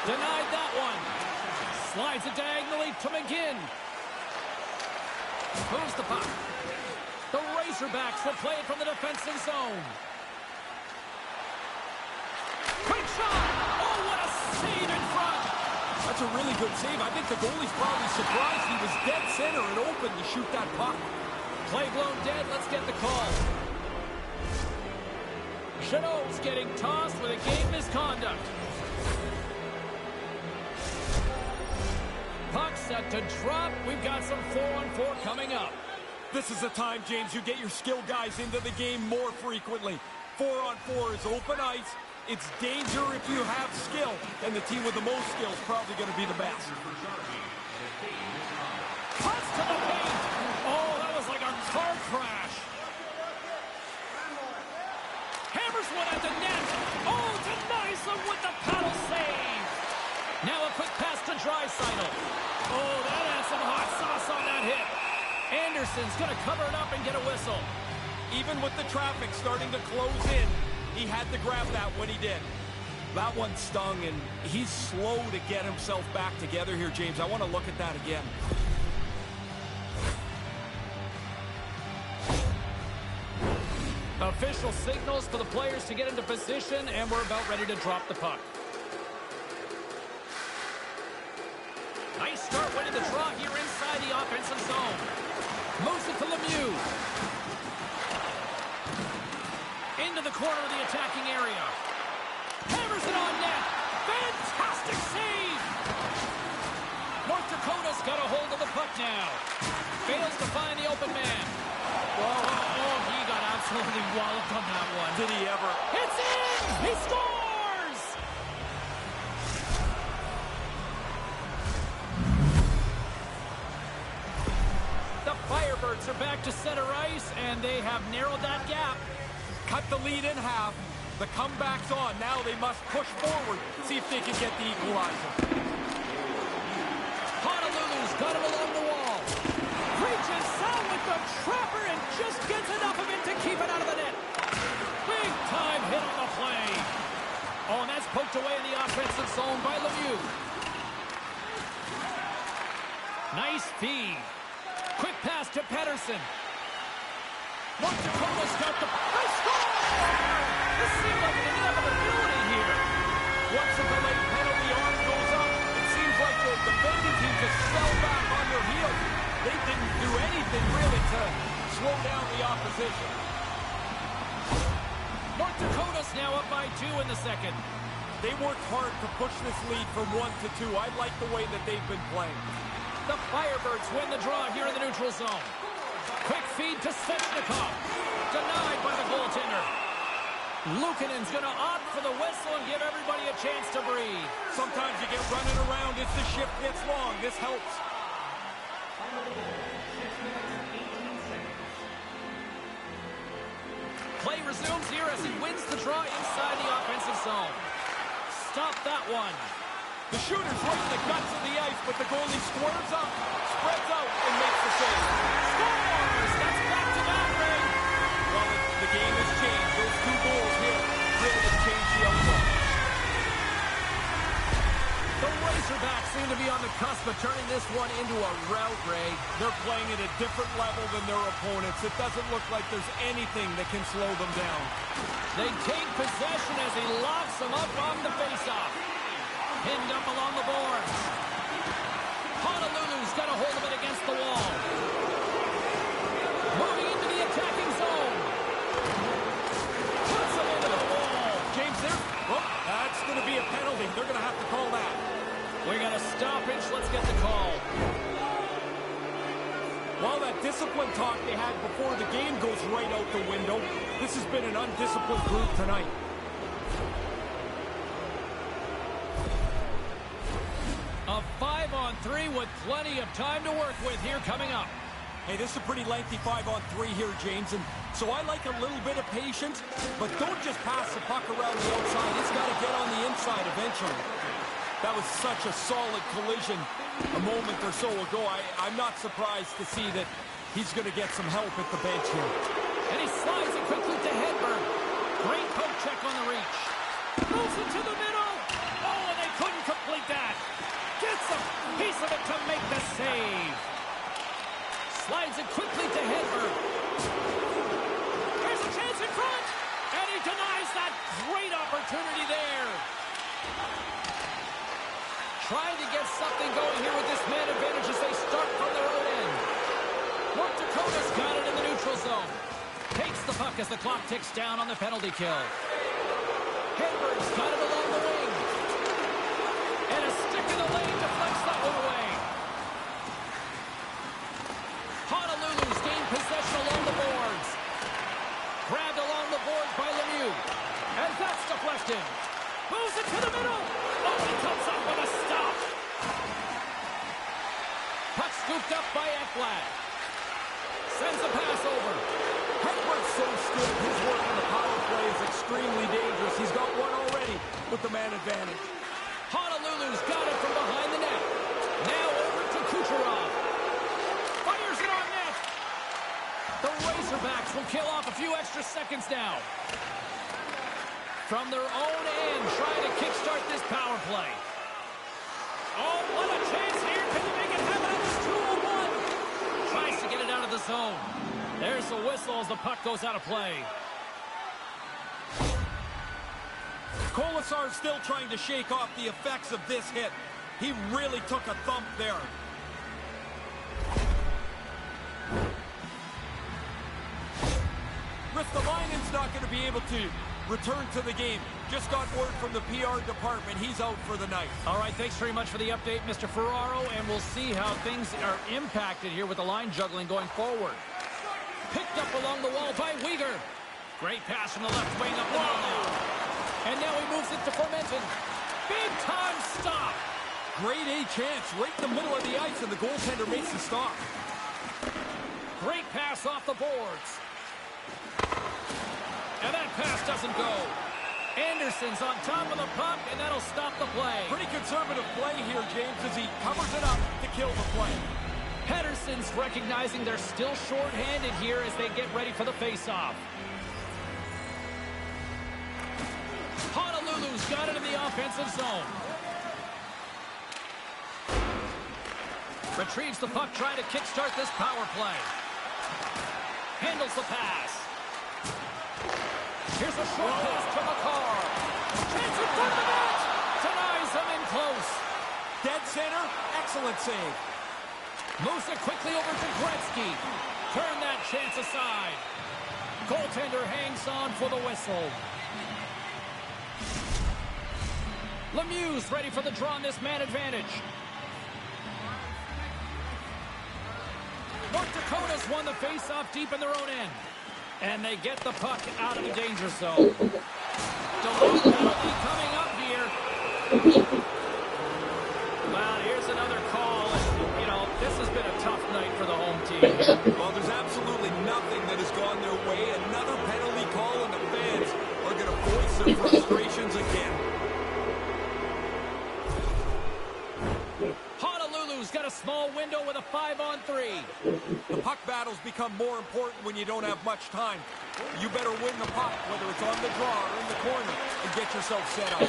Denied that one. Slides it diagonally to McGinn. Moves the puck. The Razorbacks will play it from the defensive zone. Quick shot! Oh, what a save in front! That's a really good save. I think the goalie's probably surprised he was dead center and open to shoot that puck. Play blown dead. Let's get the call. Chanot's getting tossed with a game misconduct. Puck set to drop. We've got some 4-on-4 coming up. This is the time, James, you get your skill guys into the game more frequently. 4-on-4 is open ice. It's danger if you have skill, and the team with the most skill is probably going to be the best. Cuts to the paint. Oh, that was like a car crash. Hammers one at the net. Oh, denies him with the paddle save. Now a quick pass to Draisaitl. Oh, that had some hot sauce on that hit. Anderson's going to cover it up and get a whistle. Even with the traffic starting to close in, he had to grab that when he did. That one stung, and he's slow to get himself back together here, James. I want to look at that again. Official signals for the players to get into position, and we're about ready to drop the puck. Nice start winning the draw here inside the offensive zone. Moves it to Lemieux. Into the corner of the attacking area. Hammers it on net. Fantastic save. North Dakota's got a hold of the puck now. Fails to find the open man. Oh, he got absolutely walloped on that one. Did he ever? It's in! He scores! The Firebirds are back to center ice, and they have narrowed that gap. Cut the lead in half. The comeback's on. Now they must push forward, see if they can get the equalizer. Honolulu's got him along the wall. Reaches out with the trapper and just gets enough of it to keep it out of the net. Big time hit on the play. Oh, and that's poked away in the offensive zone by Lemieux. Nice feed. Quick pass to Pettersson. North Dakota's got the... They score! This seemed like an inevitability here. Once a delayed penalty arm goes up, it seems like the defending team just fell back on their heels. They didn't do anything really to slow down the opposition. North Dakota's now up by 2 in the second. They worked hard to push this lead from 1 to 2. I like the way that they've been playing. The Firebirds win the draw here in the neutral zone. Quick feed to Svechnikov. Denied by the goaltender. Luukkonen's going to opt for the whistle and give everybody a chance to breathe. Sometimes you get running around as the shift gets long. This helps. Play resumes here as he wins the draw inside the offensive zone. Stop that one. The shooter's right in the guts of the ice, but the goalie squares up, spreads out, and makes the save. Scores! That's back-to-back, Ray. Well, the game has changed. Those 2 goals here really have changed the outcome. The Razorbacks seem to be on the cusp of turning this one into a rout, Ray. They're playing at a different level than their opponents. It doesn't look like there's anything that can slow them down. They take possession as he locks them up off the faceoff. Pinned up along the boards. Honolulu's got a hold of it against the wall. Moving into the attacking zone. Puts him into the wall. James, that's going to be a penalty. They're going to have to call that. We got a stoppage. Let's get the call. Well, that discipline talk they had before the game goes right out the window. This has been an undisciplined group tonight. A 5-on-3 with plenty of time to work with here coming up. Hey, this is a pretty lengthy 5-on-3 here, James, and so I like a little bit of patience, but don't just pass the puck around the outside. It's got to get on the inside eventually. That was such a solid collision a moment or so ago. I'm not surprised to see that he's going to get some help at the bench here. And he slides it quickly to Hedberg. Great poke check on the reach. Moves it to the middle. Oh, and they couldn't complete that. Gets a piece of it to make the save. Slides it quickly to Hedberg. There's a chance in front. And he denies that great opportunity there. Trying to get something going here with this man advantage as they start from their own end. North Dakota's got it in the neutral zone. Takes the puck as the clock ticks down on the penalty kill. Hedberg's got it along the wing. And a stick in the lane deflects that one away. Honolulu's gained possession along the boards. Grabbed along the boards by Lemieux. And that's deflected. Moves it to the middle. Oh, he comes up with a stop. Puck scooped up by Ekblad. Sends the pass over. Hedberg's so skilled. His work on the power play is extremely dangerous. He's got one already with the man advantage. Honolulu's got it from behind the net. Now over to Kucherov. Fires it on net. The Razorbacks will kill off a few extra seconds now. From their own end, trying to kickstart this power play. Oh, what a chance here. Can they make it happen? It's 2-on-1. Tries to get it out of the zone. There's the whistle as the puck goes out of play. Colasar's still trying to shake off the effects of this hit. He really took a thump there. Ristolainen's not going to be able to return to the game. Just got word from the PR department. He's out for the night. All right, thanks very much for the update, Mr. Ferraro, and we'll see how things are impacted here with the line juggling going forward. Picked up along the wall by Weegar. Great pass from the left wing up the middle now. And now he moves it to Formenton. Big time stop. Great A chance right in the middle of the ice, and the goaltender makes the stop. Great pass off the boards. And that pass doesn't go. Anderson's on top of the puck, and that'll stop the play. Pretty conservative play here, James, as he covers it up to kill the play. Henderson's recognizing they're still short-handed here as they get ready for the face-off. Honolulu's got it in the offensive zone. Retrieves the puck, trying to kickstart this power play. Handles the pass. Here's a short pass to McCarr. Chance in front of the net. Denies him in close. Dead center. Excellent save. Moves it quickly over to Gretzky. Turn that chance aside. Goaltender hangs on for the whistle. Lemieux's ready for the draw on this man advantage. North Dakota's won the face-off deep in their own end. And they get the puck out of the danger zone. Delayed penalty coming up here. Well, here's another call. And, you know, this has been a tough night for the home team. Well, there's absolutely nothing that has gone their way. Another penalty call, and the fans are going to voice their frustrations again. Honolulu's got a small window with a 5-on-3. The puck battles become more important when you don't have much time. You better win the puck, whether it's on the draw or in the corner, and get yourself set up.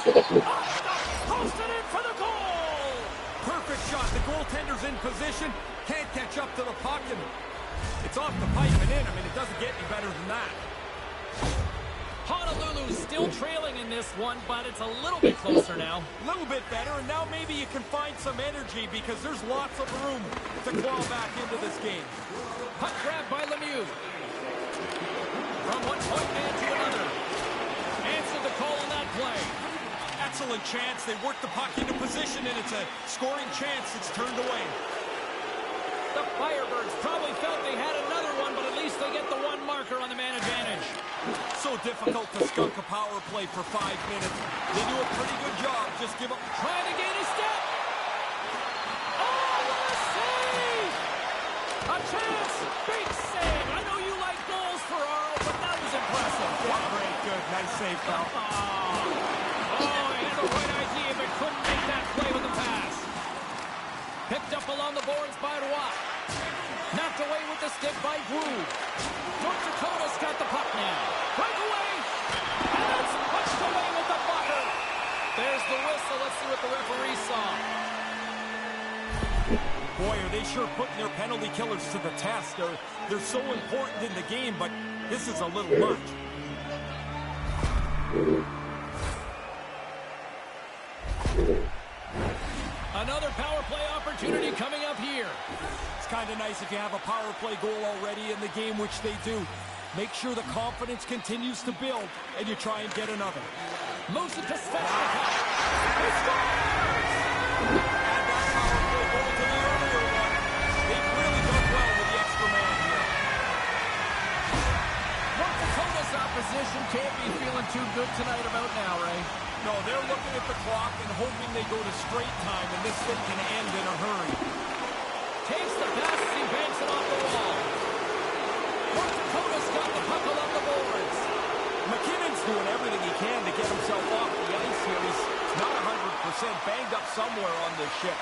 Posted in for the goal! Perfect shot. The goaltender's in position, can't catch up to the puck, and it's off the pipe and in. I mean, it doesn't get any better than that. Honolulu's still trailing in this one, but it's a little bit closer now. A little bit better, and now maybe you can find some energy because there's lots of room to claw back into this game. Puck grab by Lemieux. From one point man to another. Answered the call on that play. Excellent chance. They work the puck into position, and it's a scoring chance that's turned away. The Firebirds probably felt they had another one, but at least they get the one marker on the man advantage. So difficult to skunk a power play for 5 minutes. They do a pretty good job. Just give up. Trying to gain a step. Oh, what a save! A chance. Big save. I know you like goals, Ferraro, but that was impressive. Yeah, great, good. Nice save, pal. Oh, he had the right idea, but couldn't make that play with the pass. Picked up along the boards by Roy. Knocked away with the stick by Groove. North Dakota's got the puck now. Breakaway! And it's punched away with the blocker. There's the whistle. Let's see what the referee saw. Boy, are they sure putting their penalty killers to the test. They're so important in the game, but this is a little much. Another power play opportunity coming up here. It's kind of nice if you have a power play goal already in the game, which they do. Make sure the confidence continues to build, and you try and get another. Moves it to Svechnikov. He scores! Add that power play goal to the earlier one. They've really done well with the extra man here. North Dakota's opposition can't be feeling too good tonight about now, Ray. No, they're looking at the clock and hoping they go to straight time, and this thing can end in a hurry. Takes the pass as he banks it off the wall. North Dakota's got the puck along the boards. McKinnon's doing everything he can to get himself off the ice here. He's not 100% banged up somewhere on this ship.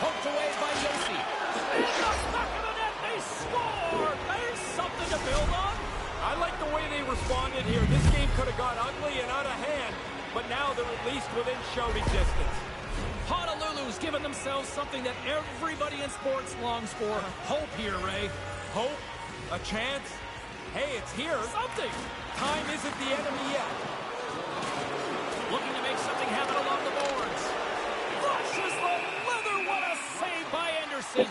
Poked away by Yossi. And the back of the net, they score! There's something to build on. I like the way they responded here. This game could have got ugly and out of hand, but now they're at least within shouting distance. Honolulu's given themselves something that everybody in sports longs for. Hope here, Ray. Hope? A chance? Hey, it's here. Something. Time isn't the enemy yet. Looking to make something happen along the boards. Flushes the leather. What a save by Anderson.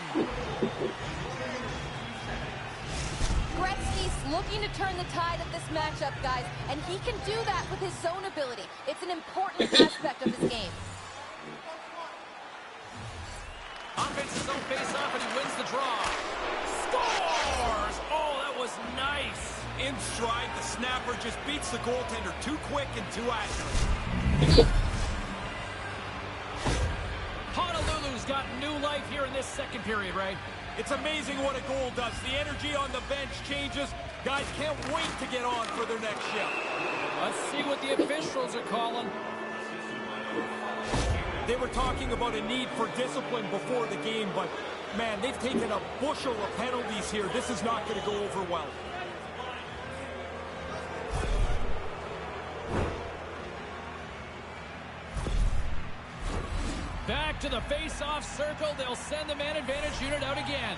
Gretzky's looking to turn the tide of this matchup, guys, and he can do that with his zone ability. It's an important aspect of his game. Offenses don't face off, and he wins the draw. Scores! Oh, that was nice. In stride, the snapper just beats the goaltender too quick and too accurate. Honolulu's got new life here in this second period, Ray. It's amazing what a goal does. The energy on the bench changes. Guys can't wait to get on for their next shift. Let's see what the officials are calling. They were talking about a need for discipline before the game, but, man, they've taken a bushel of penalties here. This is not going to go over well. Back to the face-off circle. They'll send the man advantage unit out again.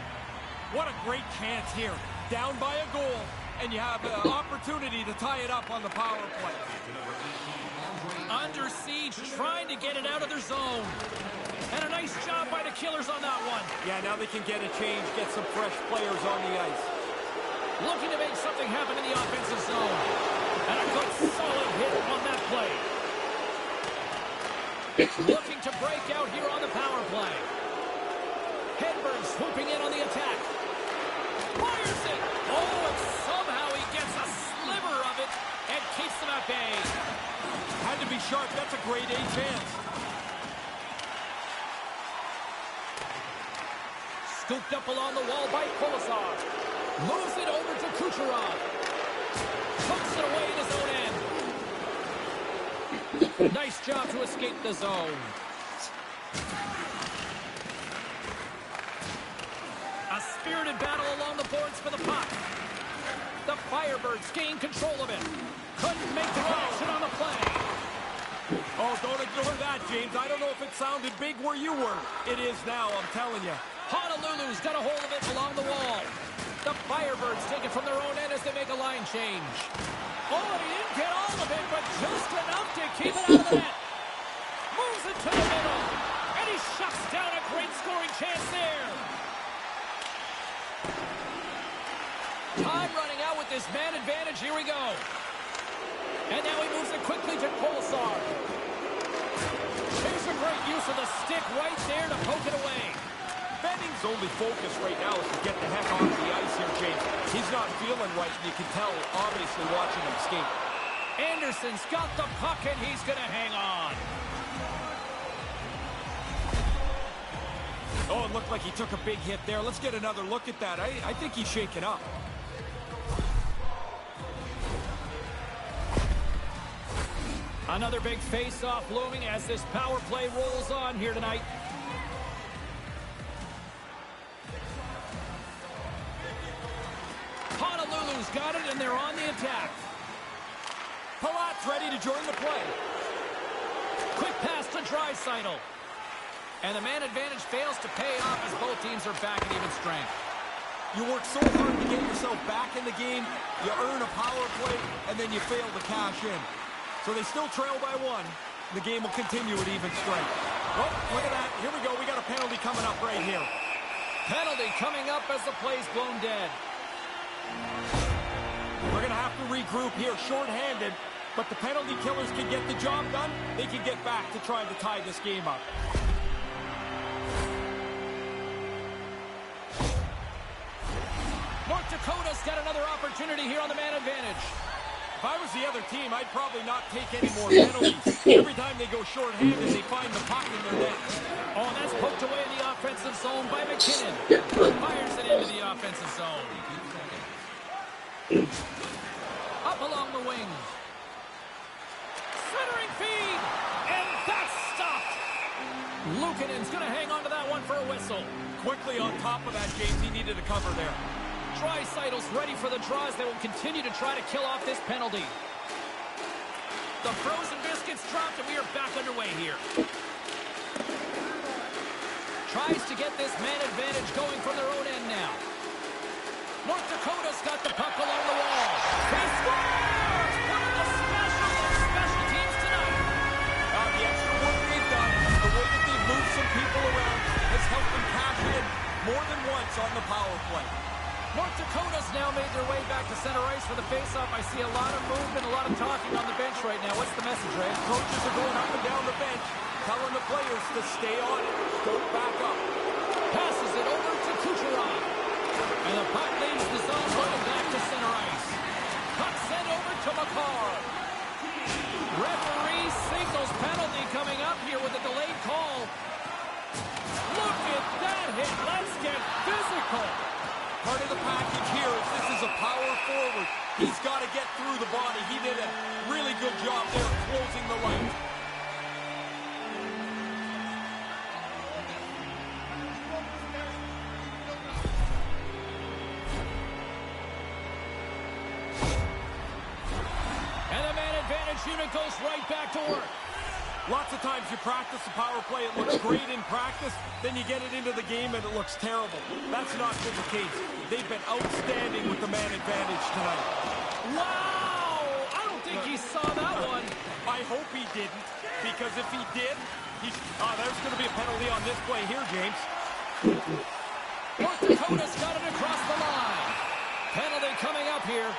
What a great chance here. Down by a goal, and you have an opportunity to tie it up on the power play. Under siege, trying to get it out of their zone. And a nice job by the Killers on that one. Yeah, now they can get a change, get some fresh players on the ice. Looking to make something happen in the offensive zone. And a good solid hit on that play. Looking to break out here on the power play. Hedberg swooping in on the attack. Fires it. Oh, and somehow he gets a sliver of it and keeps them at bay. Had to be sharp. That's a grade A chance. Scooped up along the wall by Kolosar. Moves it over to Kucherov. Hooks it away in his own end. Nice job to escape the zone. A spirited battle along the boards for the puck. The Firebirds gain control of it. Couldn't make the connection on the play. Oh, don't ignore that, James. I don't know if it sounded big where you were. It is now, I'm telling you. Honolulu's got a hold of it along the wall. The Firebirds take it from their own end as they make a line change. Oh, he didn't get all of it, but just enough to keep it out of the net. Moves it to the middle. And he shuts down a great scoring chance there. Time running out with this man advantage. Here we go. And now he moves it quickly to Kolosar. Here's a great use of the stick right there to poke it away. Benning's only focus right now is to get the heck off the ice here, James. He's not feeling right, and you can tell, obviously, watching him skate. Anderson's got the puck, and he's going to hang on. Oh, it looked like he took a big hit there. Let's get another look at that. I think he's shaken up. Another big face-off looming as this power play rolls on here tonight. Honolulu's got it, and they're on the attack. Palat's ready to join the play. Quick pass to Draisaitl. And the man advantage fails to pay off as both teams are back at even strength. You work so hard to get yourself back in the game, you earn a power play, and then you fail to cash in. So they still trail by one. The game will continue at even strength. Oh, look at that. Here we go. We got a penalty coming up right here. Penalty coming up as the play's blown dead. We're going to have to regroup here, shorthanded, but the penalty killers can get the job done. They can get back to trying to tie this game up. North Dakota's got another opportunity here on the man advantage. If I was the other team, I'd probably not take any more penalties. Every time they go shorthanded, they find the puck in their net. Oh, and that's poked away in the offensive zone by McKinnon. Fires it into the offensive zone. Up along the wing. Centering feed. And that's stopped. Luukkonen's going to hang on to that one for a whistle. Quickly on top of that, James, he needed a cover there. Draisaitl's ready for the draws that will continue to try to kill off this penalty. The frozen biscuits dropped, and we are back underway here. Tries to get this man advantage going from their own end now. North Dakota's got the puck along the wall. He scores! One of the special teams tonight. The extra work they've done, the way that they've moved some people around, has helped them cash in more than once on the power play. North Dakota's now made their way back to center ice for the faceoff. I see a lot of movement, a lot of talking on the bench right now. What's the message, Ray? Coaches are going up and down the bench, telling the players to stay on it. Don't back up. Passes it over to Kucherov. And the puck leaves the zone, going back to center ice. Puck sent over to McCarr. Referee signals penalty coming up here with a delayed call. Look at that hit. Let's get physical. Part of the package here is this is a power forward. He's got to get through the body. He did a really good job there closing the lane. And the man advantage unit goes right back to work. Lots of times you practice the power play, it looks great in practice, then you get it into the game and it looks terrible. That's not been the case. They've been outstanding with the man advantage tonight. Wow! I don't think he saw that one. I hope he didn't, because if he did, There's going to be a penalty on this play here, James. North Dakota's got it across the line. Penalty coming up here.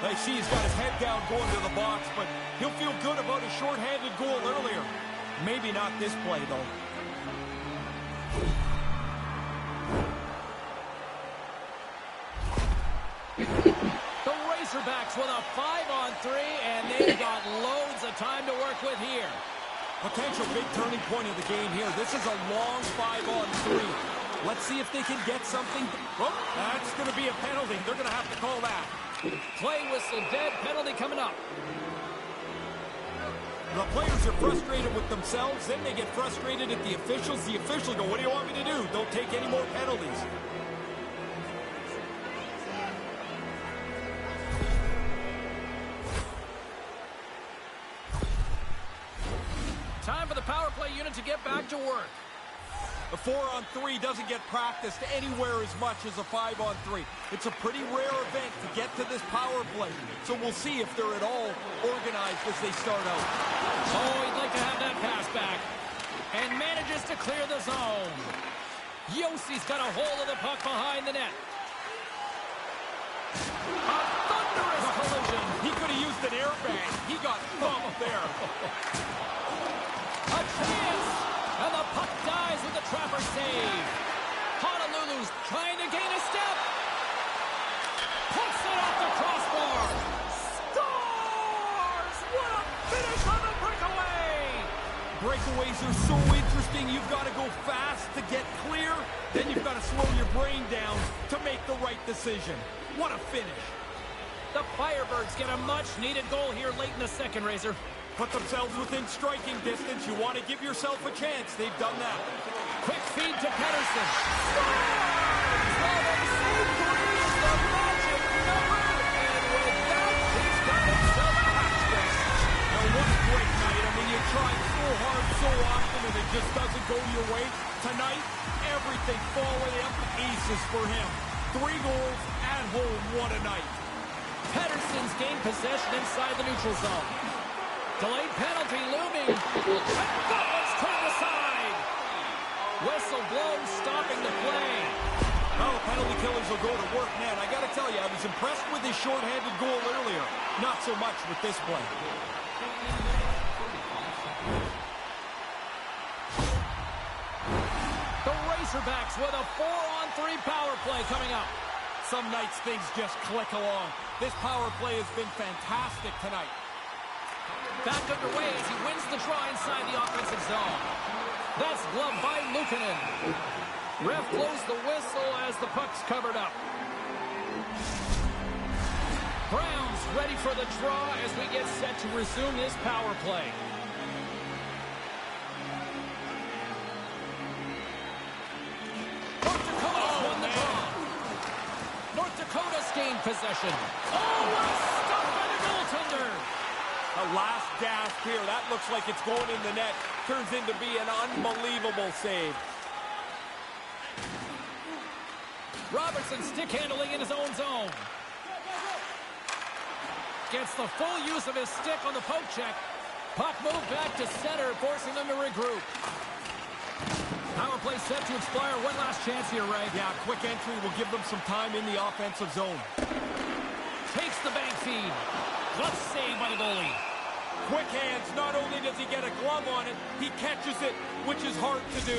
I see he's got his head down going to the box, but he'll feel good about his shorthanded goal earlier. Maybe not this play, though. The Razorbacks with a 5-on-3, and they've got loads of time to work with here. Potential big turning point of the game here. This is a long 5-on-3. Let's see if they can get something. Oh, that's going to be a penalty. They're going to have to call that. Play whistle dead, penalty coming up. The players are frustrated with themselves, then they get frustrated at the officials. The officials go, what do you want me to do? Don't take any more penalties. Time for the power play unit to get back to work. A 4-on-3 doesn't get practiced anywhere as much as a 5-on-3. It's a pretty rare event to get to this power play. So we'll see if they're at all organized as they start out. Oh, he'd like to have that pass back. And manages to clear the zone. Yossi's got a hold of the puck behind the net. A thunderous collision. He could have used an airbag. He got thumped there. A chance. And the puck dies with the trapper save. Honolulu's trying to gain a step. Puts it off the crossbar. Scores! What a finish on the breakaway! Breakaways are so interesting. You've got to go fast to get clear. Then you've got to slow your brain down to make the right decision. What a finish. The Firebirds get a much-needed goal here late in the second, Razor. Put themselves within striking distance. You want to give yourself a chance. They've done that. Quick feed to Pedersen. Scores! Well, they saved Green, the magic number. And with that, he's got himself a hat trick. Now, what a great night. I mean, you try so hard so often, and it just doesn't go your way. Tonight, everything falling up aces for him. 3 goals at home. What a night. Pedersen's gained possession inside the neutral zone. Delayed penalty looming. And that one's turned aside. Whistle blown, stopping the play. Well, the penalty killers will go to work, man. I got to tell you, I was impressed with his shorthanded goal earlier. Not so much with this play. The Razorbacks with a 4-on-3 power play coming up. Some nights things just click along. This power play has been fantastic tonight. Back underway as he wins the draw inside the offensive zone. That's gloved by Luukkonen. Ref blows the whistle as the puck's covered up. Browns ready for the draw as we get set to resume this power play. North Dakota's won the draw. North Dakota's gained possession. Oh, what a stop by the goaltender. A last gasp here. That looks like it's going in the net. Turns into be an unbelievable save. Robertson stick handling in his own zone. Gets the full use of his stick on the poke check. Puck moved back to center, forcing them to regroup. Power play set to expire. One last chance here, Ray. Yeah, quick entry will give them some time in the offensive zone. Takes the bank feed. Glove save by the goalie. Quick hands. Not only does he get a glove on it, he catches it, which is hard to do.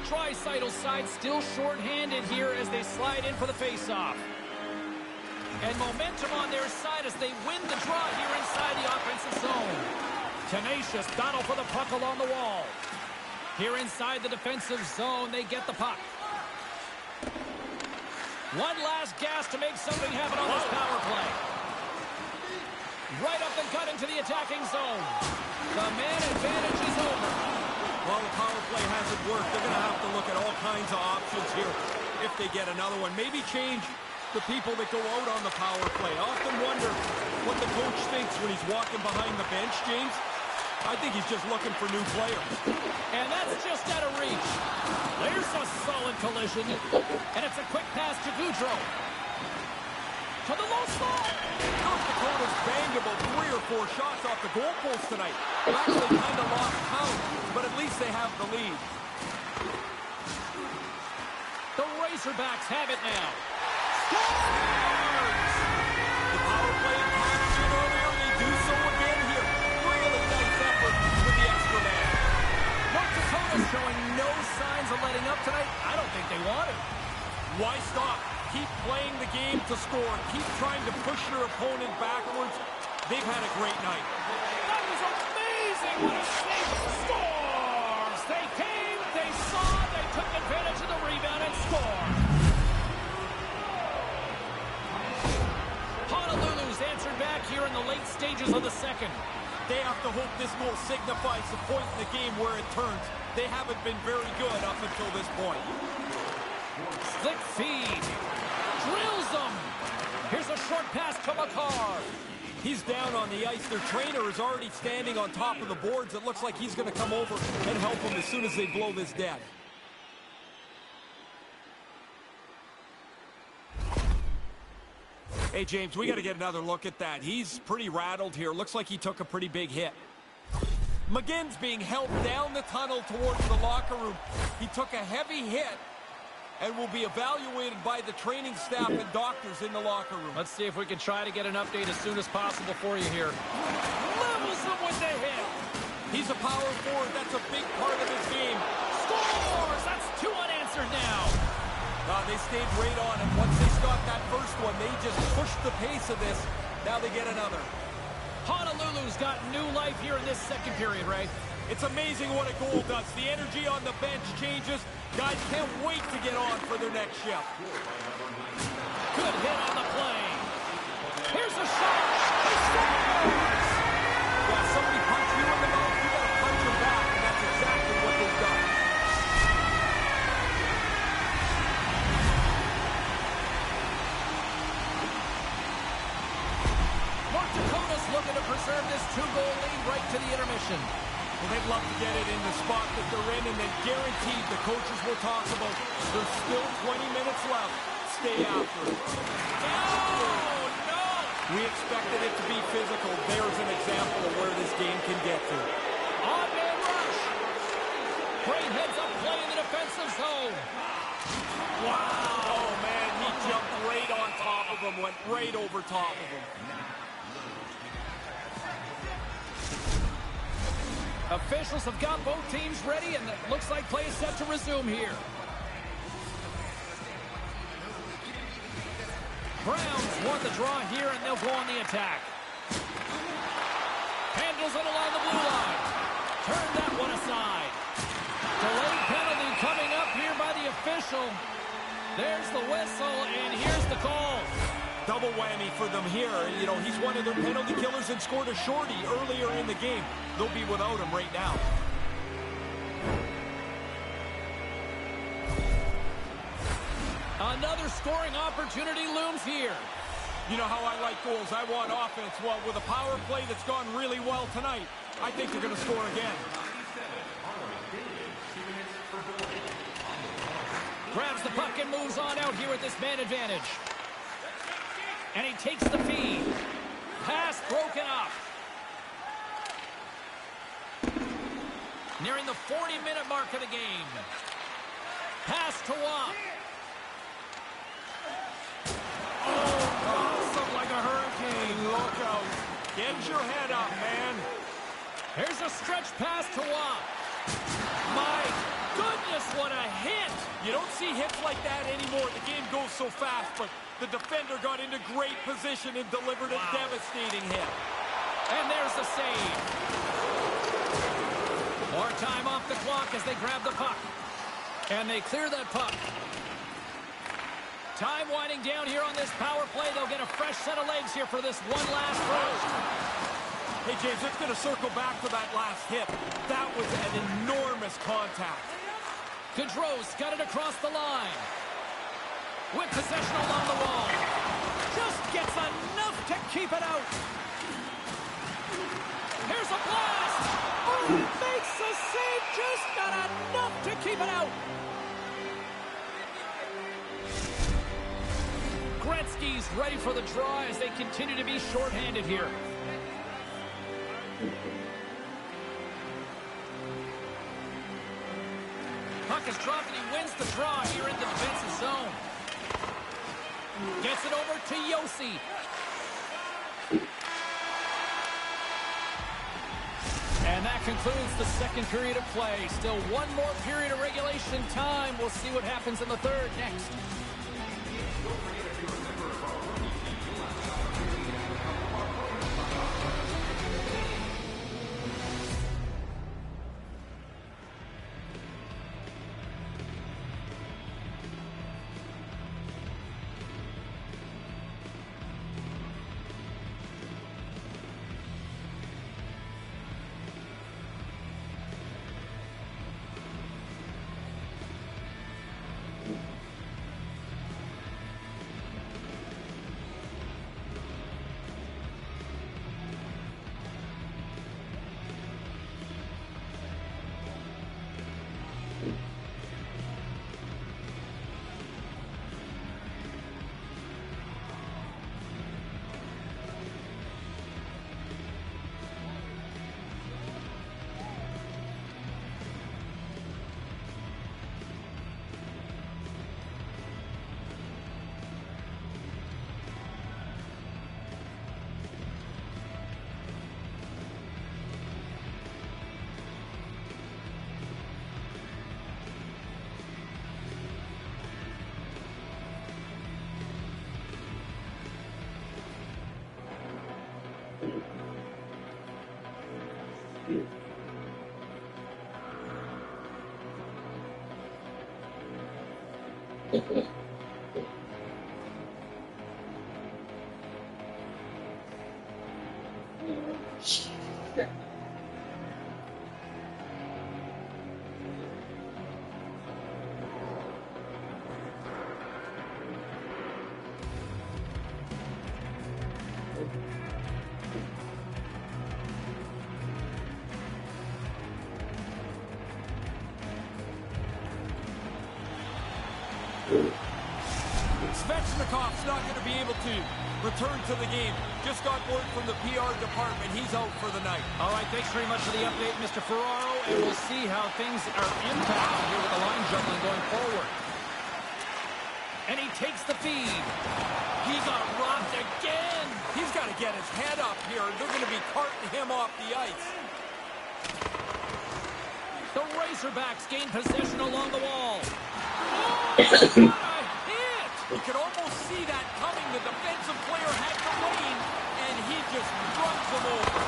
Tri-Sidle's side still short-handed here as they slide in for the face-off. And momentum on their side as they win the draw here inside the offensive zone. Tenacious battle for the puck along the wall. Here inside the defensive zone, they get the puck. One last gas to make something happen on this power play. Right up the gut into the attacking zone. The man advantage is over. Well, the power play hasn't worked. They're going to have to look at all kinds of options here if they get another one. Maybe change the people that go out on the power play. I often wonder what the coach thinks when he's walking behind the bench, James. I think he's just looking for new players. And that's just out of reach. There's a solid collision. And it's a quick pass to Goudreau. To the low slot. North Dakota's banged about 3 or 4 shots off the goalpost tonight. Actually kind of lost count, but at least they have the lead. The Razorbacks have it now. Scores! The power play in action earlier. They do so again here. Really nice effort with the extra man. North Dakota showing no signs of letting up tonight. I don't think they want it. Why stop? Keep playing the game to score. Keep trying to push your opponent backwards. They've had a great night. That was amazing. What a save. Scores! They came, they saw, they took advantage of the rebound and scored. Honolulu's answered back here in the late stages of the second. They have to hope this goal signifies the point in the game where it turns. They haven't been very good up until this point. Slick feed. Drills them. Here's a short pass to McCarr. He's down on the ice. Their trainer is already standing on top of the boards. It looks like he's going to come over and help them as soon as they blow this dead. Hey, James, we got to get another look at that. He's pretty rattled here. Looks like he took a pretty big hit. McGinn's being held down the tunnel towards the locker room. He took a heavy hit and will be evaluated by the training staff and doctors in the locker room. Let's see if we can try to get an update as soon as possible for you here. Levels him with the hit. He's a power forward. That's a big part of his game. Scores! That's 2 unanswered now. They stayed right on him. Once they got that first one, they just pushed the pace of this. Now they get another. Honolulu's got new life here in this second period, Ray. It's amazing what a goal does. The energy on the bench changes. Guys can't wait to get on for their next shift. Good hit on the play. Here's a shot. He scores! Yeah, somebody punch you in the mouth, you got to punch him back, and that's exactly what they've done. North Dakota's looking to preserve this 2-goal lead right to the intermission. Well, they'd love to get it in the spot that they're in, and then guaranteed the coaches will talk about there's still 20 minutes left. Stay after it. No! We expected it to be physical. There's an example of where this game can get to. On-man rush. Great heads-up play in the defensive zone. Wow! Oh, man, he jumped right on top of him, went right over top of him. Officials have got both teams ready, and it looks like play is set to resume here. Browns want the draw here, and they'll go on the attack. Handles it along the blue line. Turn that one aside. Delayed penalty coming up here by the official. There's the whistle, and here's the call. Double whammy for them here. You know, he's one of their penalty killers and scored a shorty earlier in the game. They'll be without him right now. Another scoring opportunity looms here. You know how I like goals. I want offense. Well, with a power play that's gone really well tonight, I think they're going to score again. Grabs the puck and moves on out here with this man advantage. And he takes the feed. Pass broken up. Nearing the 40-minute mark of the game. Pass to Watt. Oh, awesome like a hurricane. Look out. Get your head up, man. Here's a stretch pass to Watt. My goodness, what a hit. You don't see hits like that anymore. The game goes so fast, but the defender got into great position and delivered a devastating hit. And there's the save. More time off the clock as they grab the puck. And they clear that puck. Time winding down here on this power play. They'll get a fresh set of legs here for this one last rush. Hey, James, it's going to circle back to that last hit. That was an enormous contact. Gaudreau's got it across the line. With possession along the wall. Just gets enough to keep it out. Here's a blast. Oh, makes a save. Just not enough to keep it out. Gretzky's he's ready for the draw as they continue to be shorthanded here. Puck is dropped and he wins the draw here in the defensive zone. Gets it over to Yossi. And that concludes the second period of play. Still one more period of regulation time. We'll see what happens in the third next. Svechnikov's not going to be able to return to the game. Just got word from the PR department. He's out for the night. All right, thanks very much for the update, Mr. Ferraro, and we'll see how things are impacted here with the line juggling going forward. And he takes the feed. He got robbed again. He's got to get his head up here. They're going to be carting him off the ice. The Razorbacks gain possession along the wall. Oh, what a hit! You could almost see that coming. The defensive player had the lane, and he just runs him over.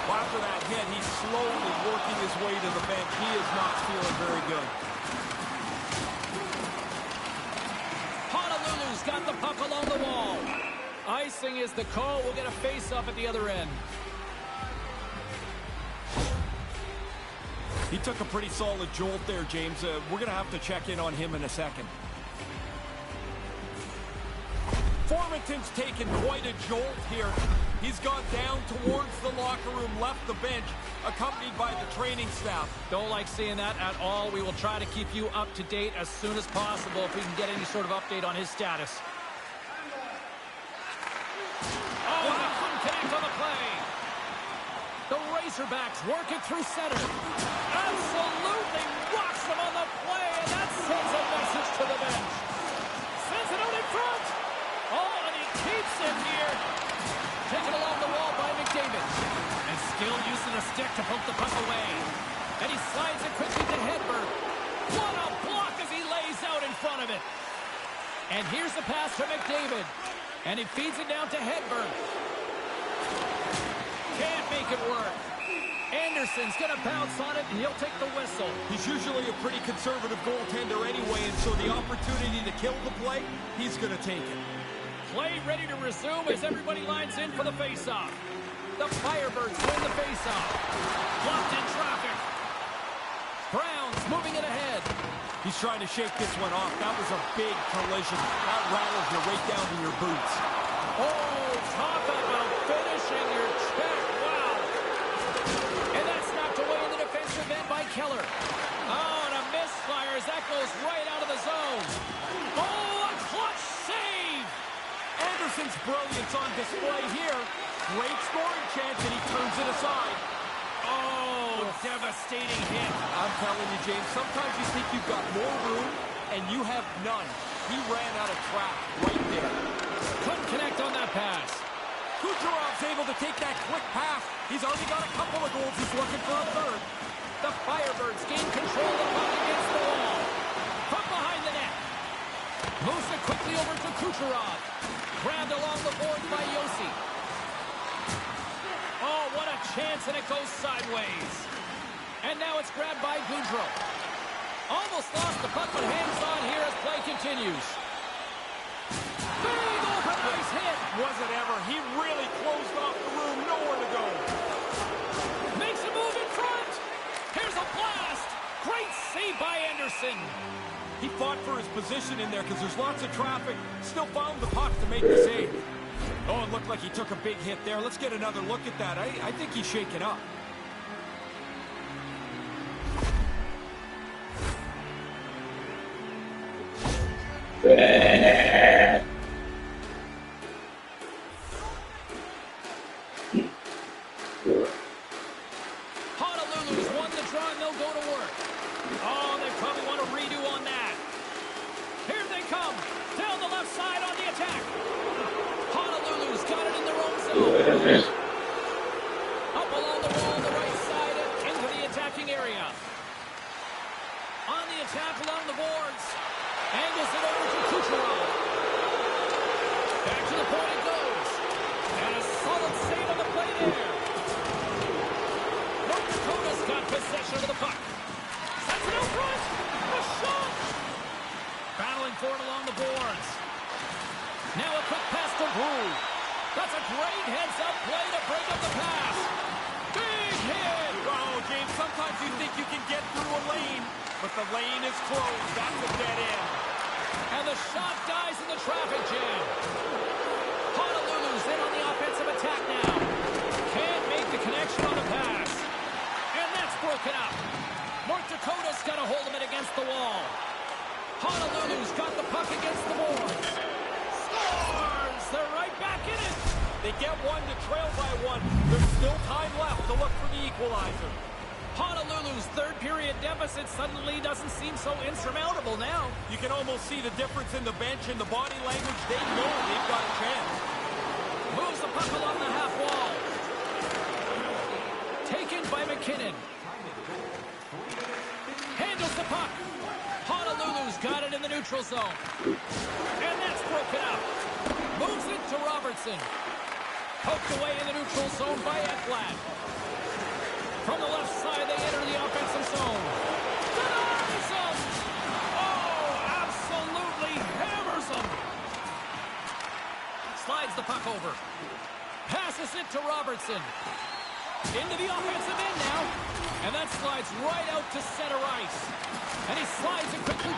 Well, after that hit, he's slowly working his way to the bench. He is not feeling very good. Honolulu's got the puck along the wall. Icing is the call. We'll get a face-off at the other end. He took a pretty solid jolt there, James. We're going to have to check in on him in a second. Formanton's taken quite a jolt here. He's gone down towards the locker room, left the bench, accompanied by the training staff. Don't like seeing that at all. We will try to keep you up to date as soon as possible if we can get any sort of update on his status. Oh, and he couldn't connect on the play. The Razorbacks work it through center. Absolutely rocks them on the play, and that sends a message to the bench. Sends it out in front. Oh, and he keeps it here. Taken along the wall by McDavid. And still using a stick to poke the puck away. And he slides it quickly to Hedberg. What a block as he lays out in front of it. And here's the pass to McDavid. And he feeds it down to Hedberg. Can't make it work. Anderson's going to bounce on it, and he'll take the whistle. He's usually a pretty conservative goaltender anyway, and so the opportunity to kill the play, he's going to take it. Play ready to resume as everybody lines in for the faceoff. The Firebirds win the faceoff. Blocked in traffic. Browns moving it ahead. He's trying to shake this one off. That was a big collision. That rattles you right down to your boots. Oh, talk about finishing your check. Wow. And that's knocked away in the defensive end by Keller. Oh, and a misfire as that goes right out of the zone. Oh, a clutch save. Anderson's brilliance on display here. Great scoring chance, and he turns it aside. Oh, devastating hit. I'm telling you, James, sometimes you think you've got more room, and you have none. He ran out of track right there. Couldn't connect on that pass. Kucherov's able to take that quick pass. He's already got a couple of goals. He's looking for a third. The Firebirds gain control of the puck against the wall. From behind the net. Moves it quickly over to Kucherov. Grabbed along the board by Yossi. Oh, what a chance, and it goes sideways. And now it's grabbed by Goudreau. Almost lost the puck, but hangs on here as play continues. Big open ice hit. Was it ever? He really closed off the room. Nowhere to go. Makes a move in front. Here's a blast. Great save by Anderson. He fought for his position in there because there's lots of traffic. Still found the puck to make the save. Oh, it looked like he took a big hit there. Let's get another look at that. I think he's shaken up. Honolulu's won the draw, and they'll go to work. Oh, they probably want a redo on that. Here they come. Down the left side on the attack. Honolulu's got it in their own zone. Up along the wall on the right side into the attacking area. On the attack along the boards. Angles it over to Kucherov. Back to the point it goes. And a solid save on the play there. North Dakota's got possession of the puck. Sends it out front. A shot. Battling for it along the boards. Now a quick pass to Brew. That's a great heads-up play to break up the pass. Big hit. Oh, James, sometimes you think you can get through a lane, but the lane is closed. That's a dead end. And the shot dies in the traffic jam. Honolulu's in on the offensive attack now. Can't make the connection on the pass. And that's broken up. North Dakota's got a hold of it against the wall. Honolulu's got the puck against the boards. Scores! They're right back in it. They get one to trail by one. There's still time left to look for the equalizer. Honolulu's third period deficit suddenly doesn't seem so insurmountable now. You can almost see the difference in the bench and the body language. They know they've got a chance. Moves the puck along the half wall. Taken by McKinnon. Handles the puck. Honolulu's got it in the neutral zone. And that's broken up. Moves it to Robertson. Poked away in the neutral zone by Ekblad. From the left side, they enter the offensive zone. Denies them! Oh, absolutely hammers them! Slides the puck over. Passes it to Robertson. Into the offensive end now. And that slides right out to center ice. And he slides it quickly.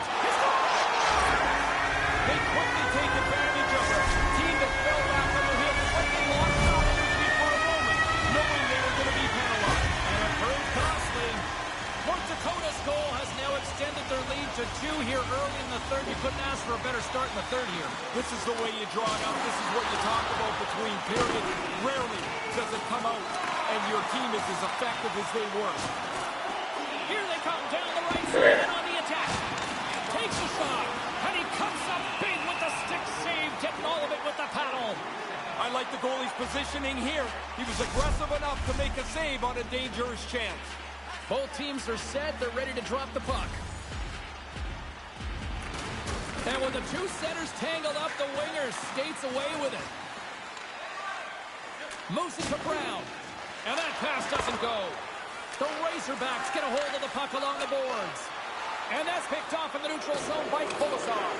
They quickly take advantage of a team that fell back on the hill. Like they lost their energy for a moment, knowing they were going to be penalized. And it proved costly. North Dakota's goal has now extended their lead to 2 here early in the third. You couldn't ask for a better start in the third here. This is the way you draw it out. This is what you talk about between periods. Rarely does it come out and your team is as effective as they were. Here they come down the right side and on the attack. Takes a shot, and he comes up big with the stick save, getting all of it with the paddle. I like the goalie's positioning here. He was aggressive enough to make a save on a dangerous chance. Both teams are set. They're ready to drop the puck. And when the two centers tangled up, the winger skates away with it. Moves it to Brown. And that pass doesn't go. The Razorbacks get a hold of the puck along the boards. And that's picked off in the neutral zone by Kolosov.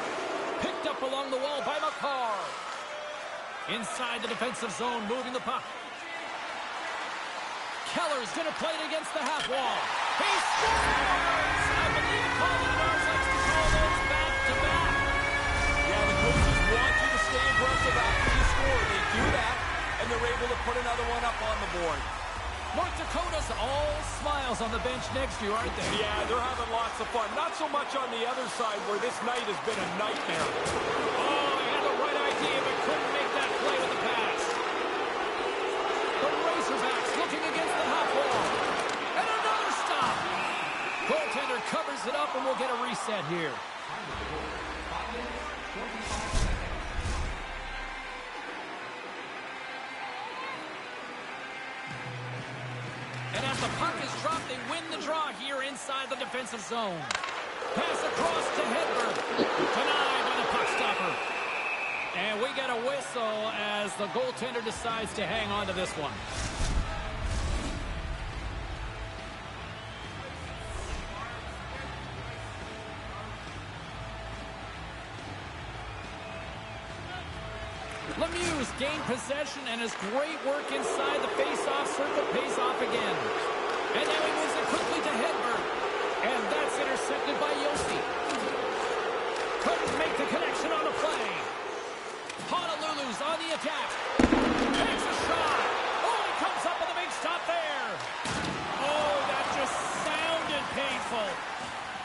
Picked up along the wall by Makar. Inside the defensive zone, moving the puck. Keller's going to play it against the half wall. He scores! I believe Colin Mars likes to call those back-to-back. Yeah, the coaches want you to stay aggressive after you score. They do that, and they're able to put another one up on the board. North Dakota's all smiles on the bench next to you, aren't they? Yeah, they're having lots of fun. Not so much on the other side where this night has been a nightmare. Oh, and the right right idea, but couldn't make that play with the pass. The Razorbacks looking against the half wall. And another stop. Goaltender covers it up, and we'll get a reset here. And as the puck is dropped, they win the draw here inside the defensive zone. Pass across to Hedberg. Denied by the puck stopper. And we get a whistle as the goaltender decides to hang on to this one. Lemieux gained possession, and his great work inside the face-off circle pays off again. And now he moves it quickly to Hedberg. And that's intercepted by Yossi. Couldn't make the connection on the play. Honolulu's on the attack. Takes a shot. Oh, he comes up with a big stop there. Oh, that just sounded painful.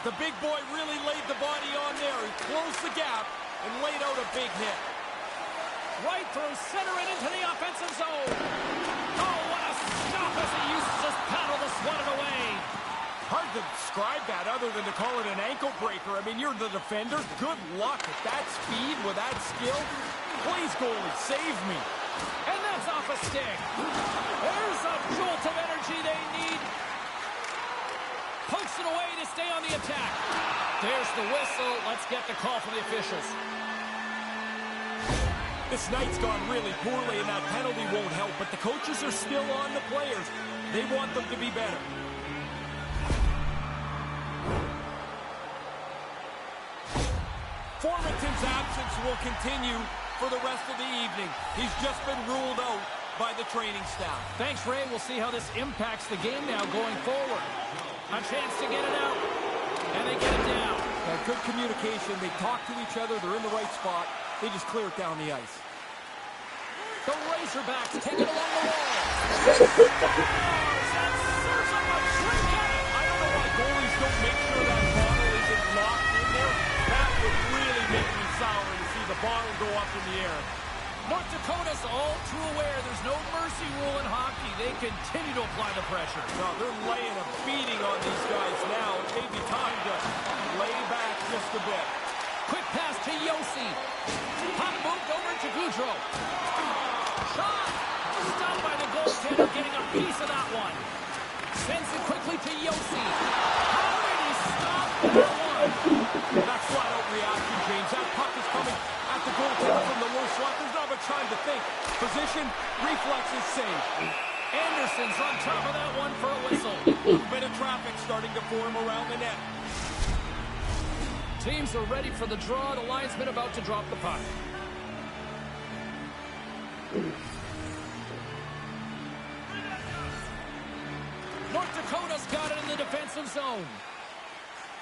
The big boy really laid the body on there. He closed the gap and laid out a big hit. Right through center and into the offensive zone. Oh, what a stop as he used to just paddle to swat it away. Hard to describe that other than to call it an ankle breaker. I mean, you're the defender. Good luck at that speed with that skill. Please, goalie, save me. And that's off a stick. There's a jolt of energy they need. Pokes it away to stay on the attack. There's the whistle. Let's get the call from the officials. This night's gone really poorly, and that penalty won't help, but the coaches are still on the players. They want them to be better. Formanton's absence will continue for the rest of the evening. He's just been ruled out by the training staff. Thanks, Ray. We'll see how this impacts the game now going forward. A chance to get it out, and they get it down. Good communication. They talk to each other. They're in the right spot. They just clear it down the ice. The Razorbacks take it along the wall. That serves up a drink at it. I don't know why goalies don't make sure that bottle isn't locked in there. That would really make me sour to see the bottle go up in the air. North Dakota's all too aware there's no mercy rule in hockey. They continue to apply the pressure. No, they're laying a beating on these guys now. It may be time to lay back just a bit. Quick pass to Yossi. Puck moved over to Goudreau. Shot! Stopped by the goaltender, getting a piece of that one. Sends it quickly to Yossi. How did he stop that one? That's flat-out reaction, James. That puck is coming at the goaltender from the low slot. There's not much time to think. Position, reflexes, save. Anderson's on top of that one for a whistle. A bit of traffic starting to form around the net. Teams are ready for the draw. The linesman about to drop the puck. North Dakota's got it in the defensive zone.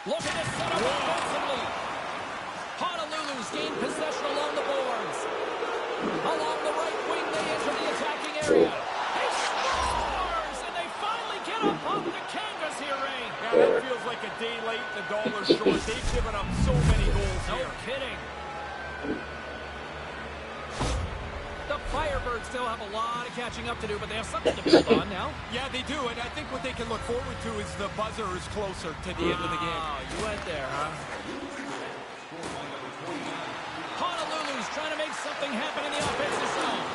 Looking to set up offensively. Honolulu's gained possession along the boards. Along the right wing, they enter the attacking area. He scores! And they finally get up off the canvas here, Ray. Yeah, that feels like a day late, the dollar short. They've given up so many goals No here. kidding. The Firebirds still have a lot of catching up to do, but they have something to build on now. Yeah, they do, and I think what they can look forward to is the buzzer is closer to the end of the game. Oh, you went there, huh? Honolulu's trying to make something happen in the offensive zone.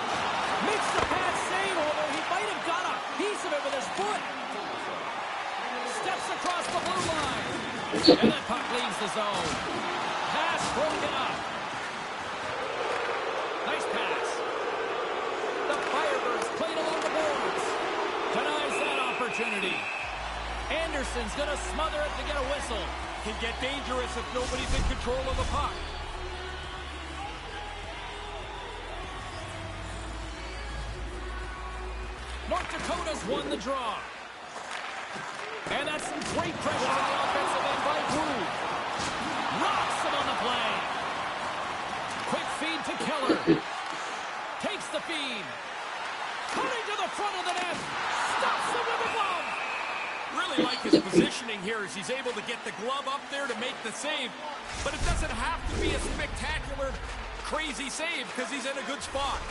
Makes the pass save, although he might have got a piece of it with his foot. Steps across the blue line. And that puck leaves the zone. Pass broken up. Nice pass. The Firebirds played along the boards. Denies that opportunity. Anderson's going to smother it to get a whistle. Can get dangerous if nobody's in control of the puck. North Dakota's won the draw. And that's some great pressure on the offensive end by Wu. Rocks him on the play. Quick feed to Keller. Takes the feed. Cutting to the front of the net. Stops him with the glove. Really like his positioning here as he's able to get the glove up there to make the save. But it doesn't have to be a spectacular crazy save because he's in a good spot.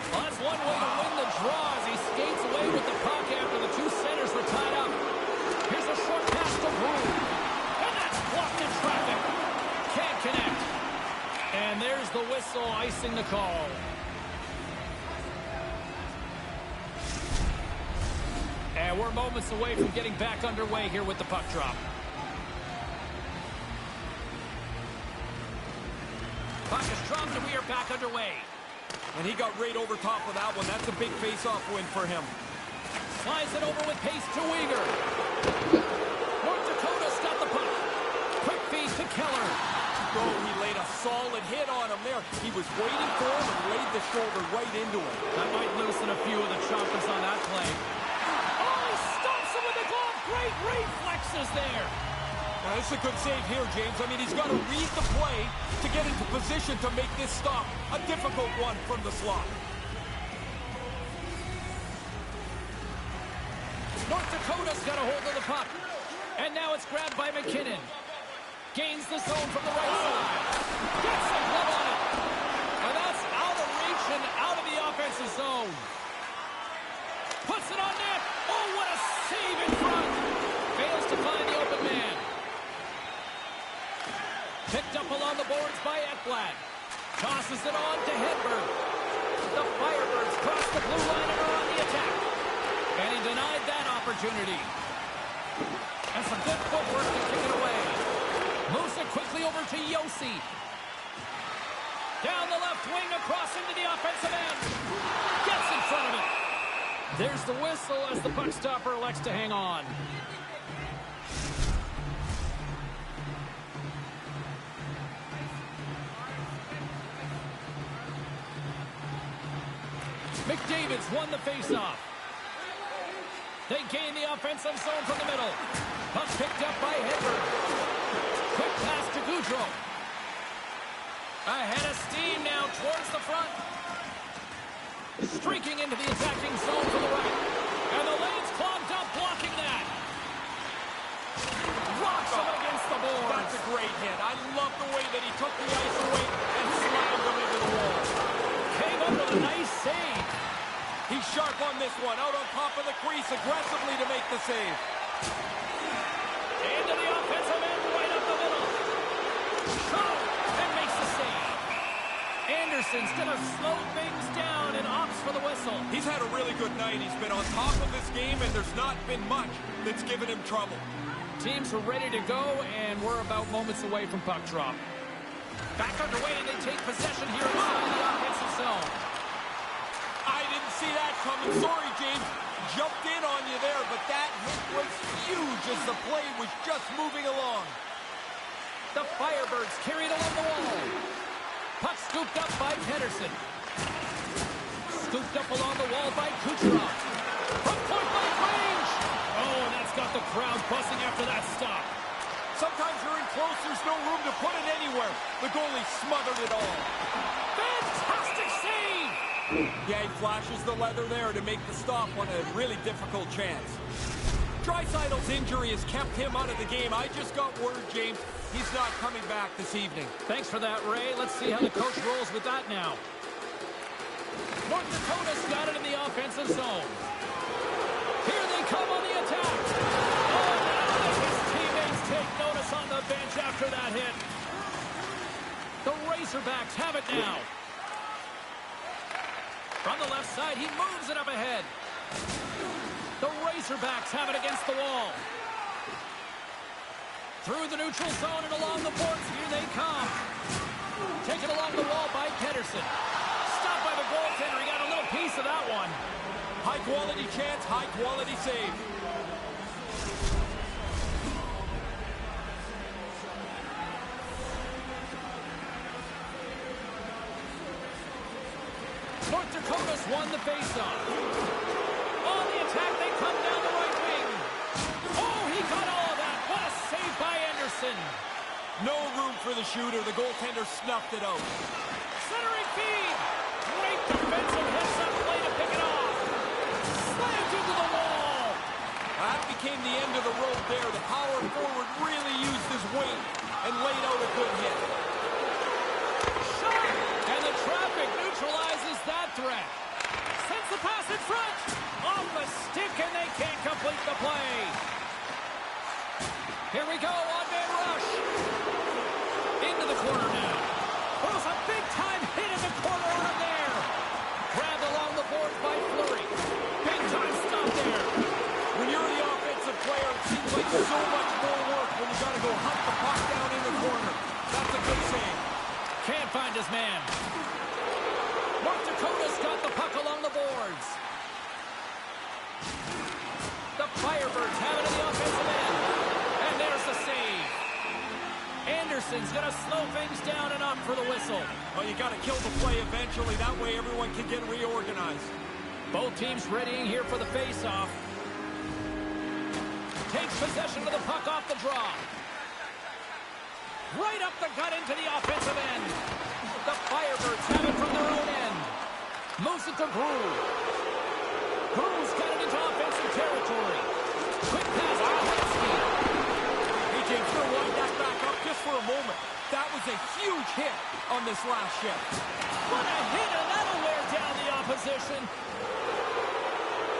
Well, that's one way to win the draw as he skates away with the puck after the two centers were tied up. Here's a short pass to Broom. And that's blocked in traffic. Can't connect. And there's the whistle icing the call. And we're moments away from getting back underway here with the puck drop. Puck is dropped and we are back underway. And he got right over top of that one. That's a big face-off win for him. Slides it over with pace to Weegar. North Dakota's got the puck. Quick feed to Keller. Oh, he laid a solid hit on him there. He was waiting for him and laid the shoulder right into him. That might loosen a few of the choppers on that play. Oh, he stops him with the glove. Great reflexes there. Now, this is a good save here, James. I mean, he's got to read the play to get into position to make this stop. A difficult one from the slot. North Dakota's got a hold of the puck. And now it's grabbed by McKinnon. Gains the zone from the right side. Gets the glove on it. And that's out of reach and out of the offensive zone. Puts it on net. Oh, what a save in front. Fails to find the open man. Picked up along the boards by Ekblad. Tosses it on to Hedberg. The Firebirds cross the blue line and are on the attack. And he denied that opportunity. And some good footwork to kick it away. Moves it quickly over to Yossi. Down the left wing across into the offensive end. Gets in front of it. There's the whistle as the puck stopper elects to hang on. McDavid's won the faceoff. They gain the offensive zone from the middle. Puck picked up by Hedberg. Quick pass to Goudreau. Ahead of steam now towards the front. Streaking into the attacking zone to the right. And the lane's clogged up, blocking that. Rocks him against the boards. That's a great hit. I love the way that he took the ice away and slammed him into the wall. Came up with a nice save. He's sharp on this one. Out on top of the crease aggressively to make the save. Into the offensive end, right up the middle. Shot and makes the save. Anderson's going to slow things down and opts for the whistle. He's had a really good night. He's been on top of this game, and there's not been much that's given him trouble. Teams are ready to go, and we're about moments away from puck drop. Back underway, and they take possession here inside the offensive zone. I didn't see that coming. Sorry, James. Jumped in on you there, but that hit was huge as the play was just moving along. The Firebirds carried along the wall. Puck scooped up by Pedersen. Scooped up along the wall by Kucherov. From point blank range. Oh, and that's got the crowd buzzing after that stop. Sometimes you're in close, there's no room to put it anywhere. The goalie smothered it all. Fantastic save! Yeah, he flashes the leather there to make the stop on a really difficult chance. Draisaitl's injury has kept him out of the game. I just got word, James, he's not coming back this evening. Thanks for that, Ray. Let's see how the coach rolls with that now. North Dakota's got it in the offensive zone. Here they come on the attack. Oh, now his teammates take notice on the bench after that hit. The Razorbacks have it now. From the left side, he moves it up ahead. The Razorbacks have it against the wall. Through the neutral zone and along the boards, here they come. Taken along the wall by Pedersen. Stopped by the goaltender, he got a little piece of that one. High quality chance, high quality save. North Dakota's won the faceoff. On the attack, they come down the right wing. Oh, he got all of that. What a save by Anderson. No room for the shooter. The goaltender snuffed it out. Centering feed. Great defensive hits up play to pick it off. Slammed into the wall. That became the end of the road there. The power forward really used his weight and laid out a good hit. Shot! And the traffic neutralizes that threat. Sends the pass in front. Off the stick, and they can't complete the play. Here we go, one-man rush. Into the corner now. Throws a big-time hit in the corner on him there. Grabbed along the boards by Fleury. Big-time stop there. When you're the offensive player, it seems like so much more work when you got to go hunt the puck down in the corner. That's a good save. Can't find his man. North Dakota's got the puck along the boards. The Firebirds have it in the offensive end. And there's the save. Anderson's going to slow things down and up for the whistle. Well, you got to kill the play eventually. That way everyone can get reorganized. Both teams readying here for the face-off. Takes possession of the puck off the draw. Right up the gut into the offensive end. The Firebirds have it from their own end. Moves it to Grew. Grew's got it into offensive territory. Quick pass to Hensky. Hey, James, going to wind that back up just for a moment. That was a huge hit on this last shift. What a hit, and that'll wear down the opposition.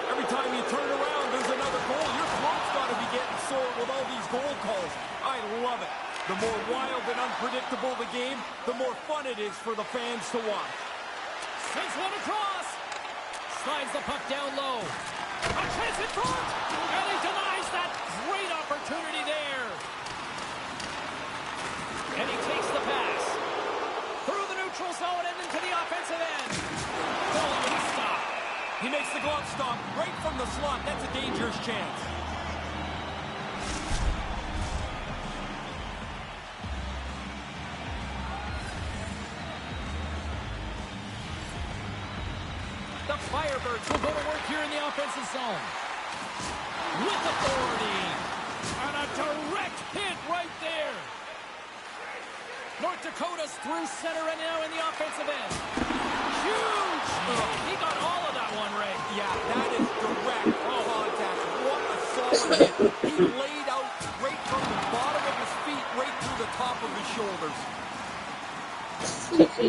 Every time you turn around, there's another goal. Your throat's got to be getting sore with all these goal calls. I love it. The more wild and unpredictable the game, the more fun it is for the fans to watch. Sends one across. Slides the puck down low. A chance in front. And he denies that great opportunity there. And he takes the pass. Through the neutral zone and into the offensive end. Goalie with a stop. He makes the glove stop right from the slot. That's a dangerous chance. The Firebirds will go to work here in the offensive zone. With authority. And a direct hit right there. North Dakota's through center and now in the offensive end. Huge! He got all of that one, Ray. Yeah, that is direct contact. What a solid hit. He laid out right from the bottom of his feet right through the top of his shoulders.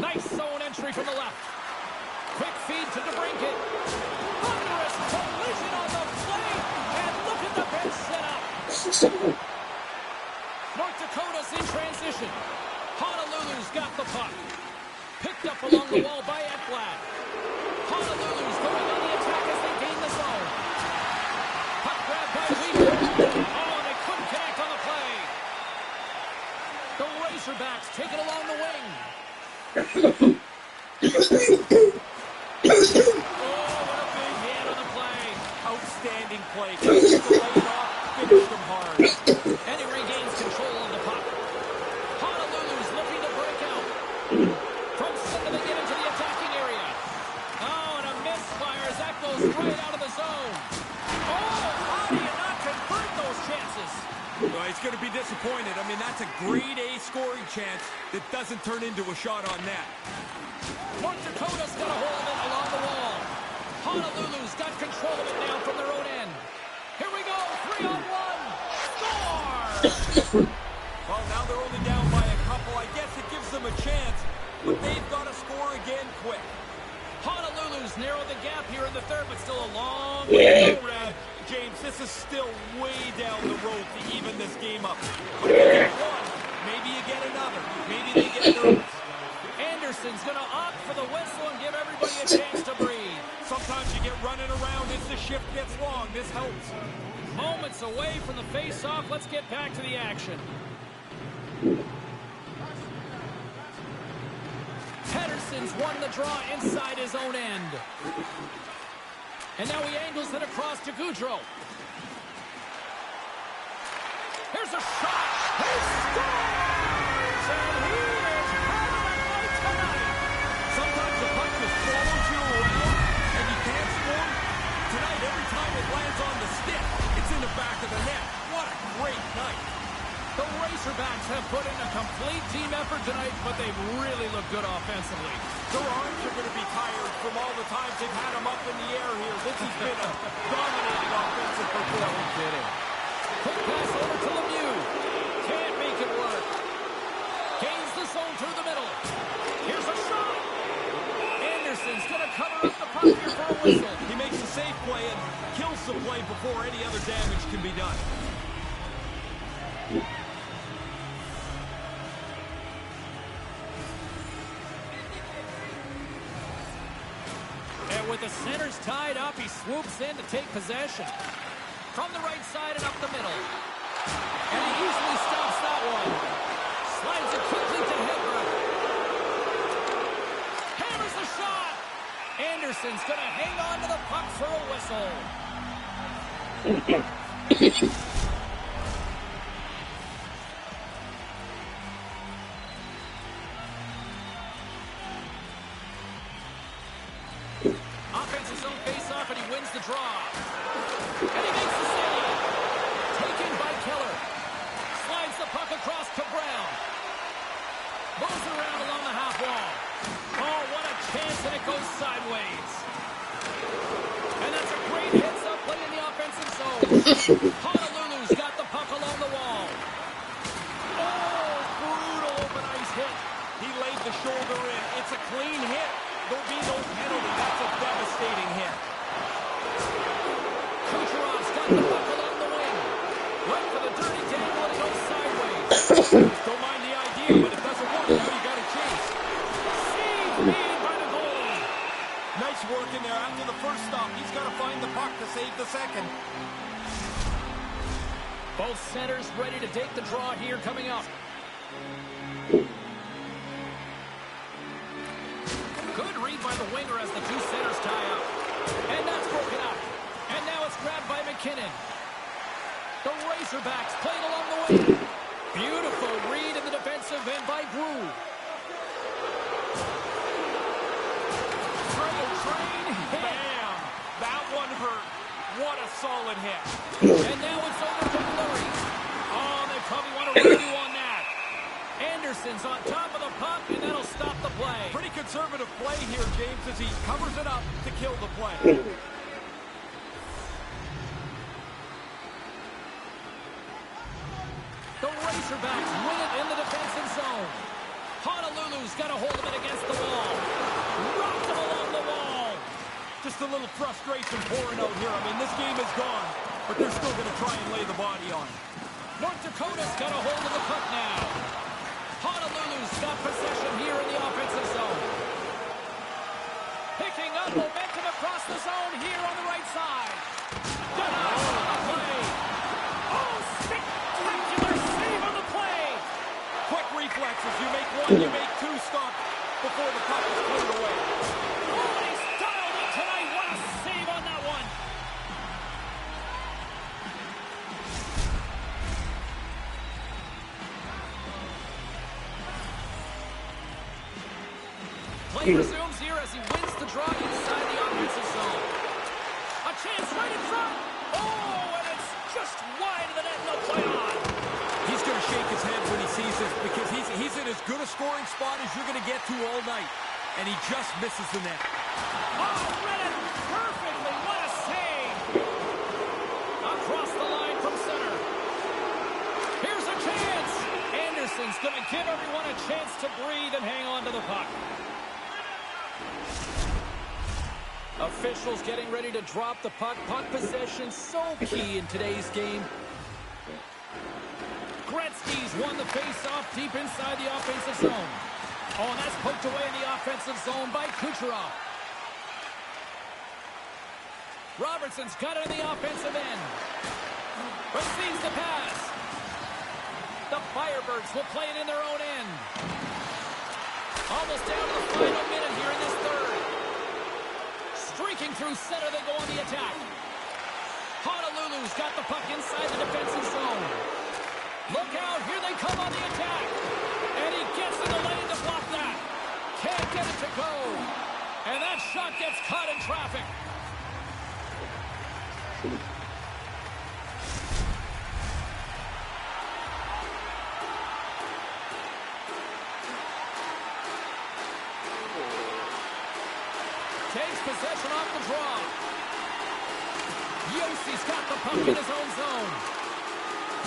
Nice zone entry from the left. Quick feed to DeBrincat. Thunderous collision on the play. And look at the bench set up. North Dakota's in transition. Honolulu's got the puck. Picked up along the wall by Ekblad. Honolulu's going on the attack as they gain the zone. Puck grabbed by Weaver. Oh, and they couldn't connect on the play. The Razorbacks take it along the wing. Oh, what a big hand on the play. Outstanding play. Laid off, finished him hard. And he regains control of the puck. Honolulu's looking to break out. From center they get into the attacking area. Oh, and a misfire as that goes right out of the zone. Oh, how do you not convert those chances? Well, he's going to be disappointed. I mean, that's a grade A scoring chance that doesn't turn into a shot on net. North Dakota's got a hold of it along the wall. Honolulu's got control of it now from their own end. Here we go, 3-on-1. Score! Well, now they're only down by a couple. I guess it gives them a chance, but they've got to score again quick. Honolulu's narrowed the gap here in the third, but still a long way to go, Red. James, this is still way down the road to even this game up. But if you get one, maybe you get another. Maybe they get nervous. Anderson's going to opt for the whistle and give everybody a chance to breathe. Sometimes you get running around as the shift gets long. This helps. Moments away from the face-off. Let's get back to the action. Pettersson's won the draw inside his own end. And now he angles it across to Gaudreau. Here's a shot. He scores! And he is having a night tonight. Sometimes the puck just follows you around and you can't score. Tonight, every time it lands on the stick, it's in the back of the net. What a great night. The Razorbacks have put in a complete team effort tonight, but they've really looked good offensively. Their arms are going to be tired from all the times they've had them up in the air here. This has been a dominating offensive performance. No kidding. Quick pass over to Lemieux. Can't make it work. Gains the zone through the middle. Here's a shot. Anderson's going to cover up the puck here for a whistle. He makes a safe play and kills the play before any other damage can be done. And with the centers tied up, he swoops in to take possession. From the right side and up the middle. And he easily stops that one. Slides it quickly to Hedberg. Hammers the shot. Anderson's going to hang on to the puck for a whistle. Offensive zone face-off, and he wins the draw. And he makes the save. Taken by Keller. Slides the puck across to Brown. Moves it around along the half wall. Oh, what a chance, and it goes sideways. And that's a great heads-up play in the offensive zone. Honolulu's got the puck along the wall. Oh, brutal open ice hit. He laid the shoulder in. It's a clean hit. There'll be no penalty. That's a devastating hit. Kucherov's got the puck along the wing. Right for the dirty dangle, and it goes sideways. Don't mind the idea, but it doesn't work. Now you got to chase. Save made by the goalie. Nice work in there. After the first stop, he's got to find the puck to save the second. Both centers ready to take the draw here coming up. Good read by the winger as the two centers tie up. And that's broken up. And now it's grabbed by McKinnon. The Razorbacks played along the wing. Beautiful read in the defensive end by Grew. Train hit. Bam! That one hurt. What a solid hit. And now it's over to Fleury. Oh, they probably want to redo on that. Anderson's on top of the puck, and that'll stop the play. Pretty conservative play here, James, as he covers it up to kill the play. The Razorbacks win it in the defensive zone. Honolulu's got a hold of it against the wall. Rocked him along the wall. Just a little frustration pouring out here. I mean, this game is gone, but they're still going to try and lay the body on. North Dakota's got a hold of the puck now. Honolulu's got possession here in the offensive zone. Picking up momentum across the zone here on the right side. Denied on the play. Oh, spectacular save on the play. Quick reflexes. You make one, you make two stops before the puck is cleared away. Oh, and he's dialed it tonight. What a save on that one. Play resumes here as he wins the draw inside the offensive zone. A chance right in front. Oh, and it's just wide of the net. No play on. He's going to shake his head when he sees this because he's in as good a scoring spot as you're going to get to all night. And he just misses the net. Oh, read it perfectly. What a save. Across the line from center. Here's a chance. Anderson's going to give everyone a chance to breathe and hang on to the puck. Officials getting ready to drop the puck. Puck possession so key in today's game. Gretzky's won the face-off deep inside the offensive zone. Oh, and that's poked away in the offensive zone by Kucherov. Robertson's got it in the offensive end. Receives the pass. The Firebirds will play it in their own end. Almost down to the final minute here in this third. Streaking through center, they go on the attack. Honolulu's got the puck inside the defensive zone. Look out, here they come on the attack. And he gets in the lane to block that. Can't get it to go. And that shot gets caught in traffic. takes possession off the draw. Yossi's got the puck in his own zone.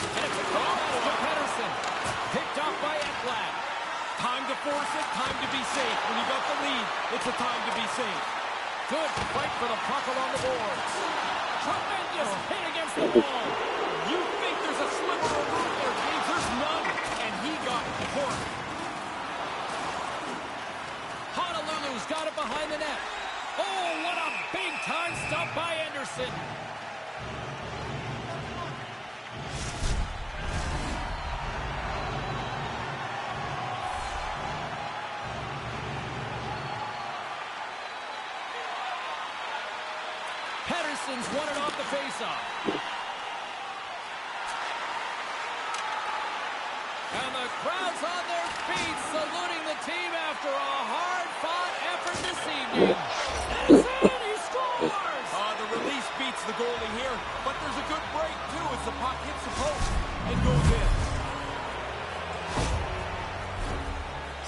And it's a call to Pettersson. Picked off by Ekblad. Time to force it, time to be safe. When you got the lead, it's a time to be safe. Good fight for the puck along the boards. Tremendous hit against the wall. You think there's a sliver of room there, James? There's none. And he got corked. Honolulu's got it behind the net. Oh, what a big-time stop by Anderson. Pettersson's won it off the faceoff. And the crowd's on their feet, saluting the team after a hard-fought effort this evening. And it's in, he scores! The release beats the goalie here, but there's a good break, too, as the puck hits the post and goes in.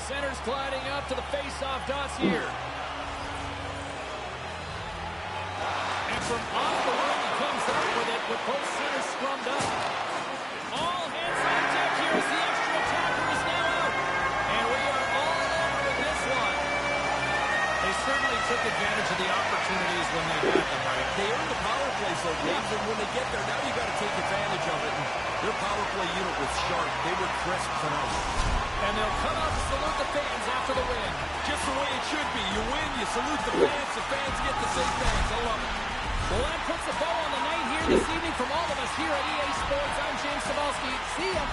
Center's gliding up to the face-off dots here. And from off the wing, he comes up with it with both centers scrummed up. All hands on deck here as the extra attacker is now out. And we are all in with this one. They certainly took advantage of the opportunities when they had them, right? They earned the power plays, though, James, and when they get there, now you got to take advantage of it. And their power play unit was sharp. They were crisp tonight. And they'll come out to salute the fans after the win. Just the way it should be. You win, you salute the fans. The fans get to say thanks. I love it. Well, that puts a bow on the night here this evening from all of us here at EA Sports. I'm James Cebulski. See ya.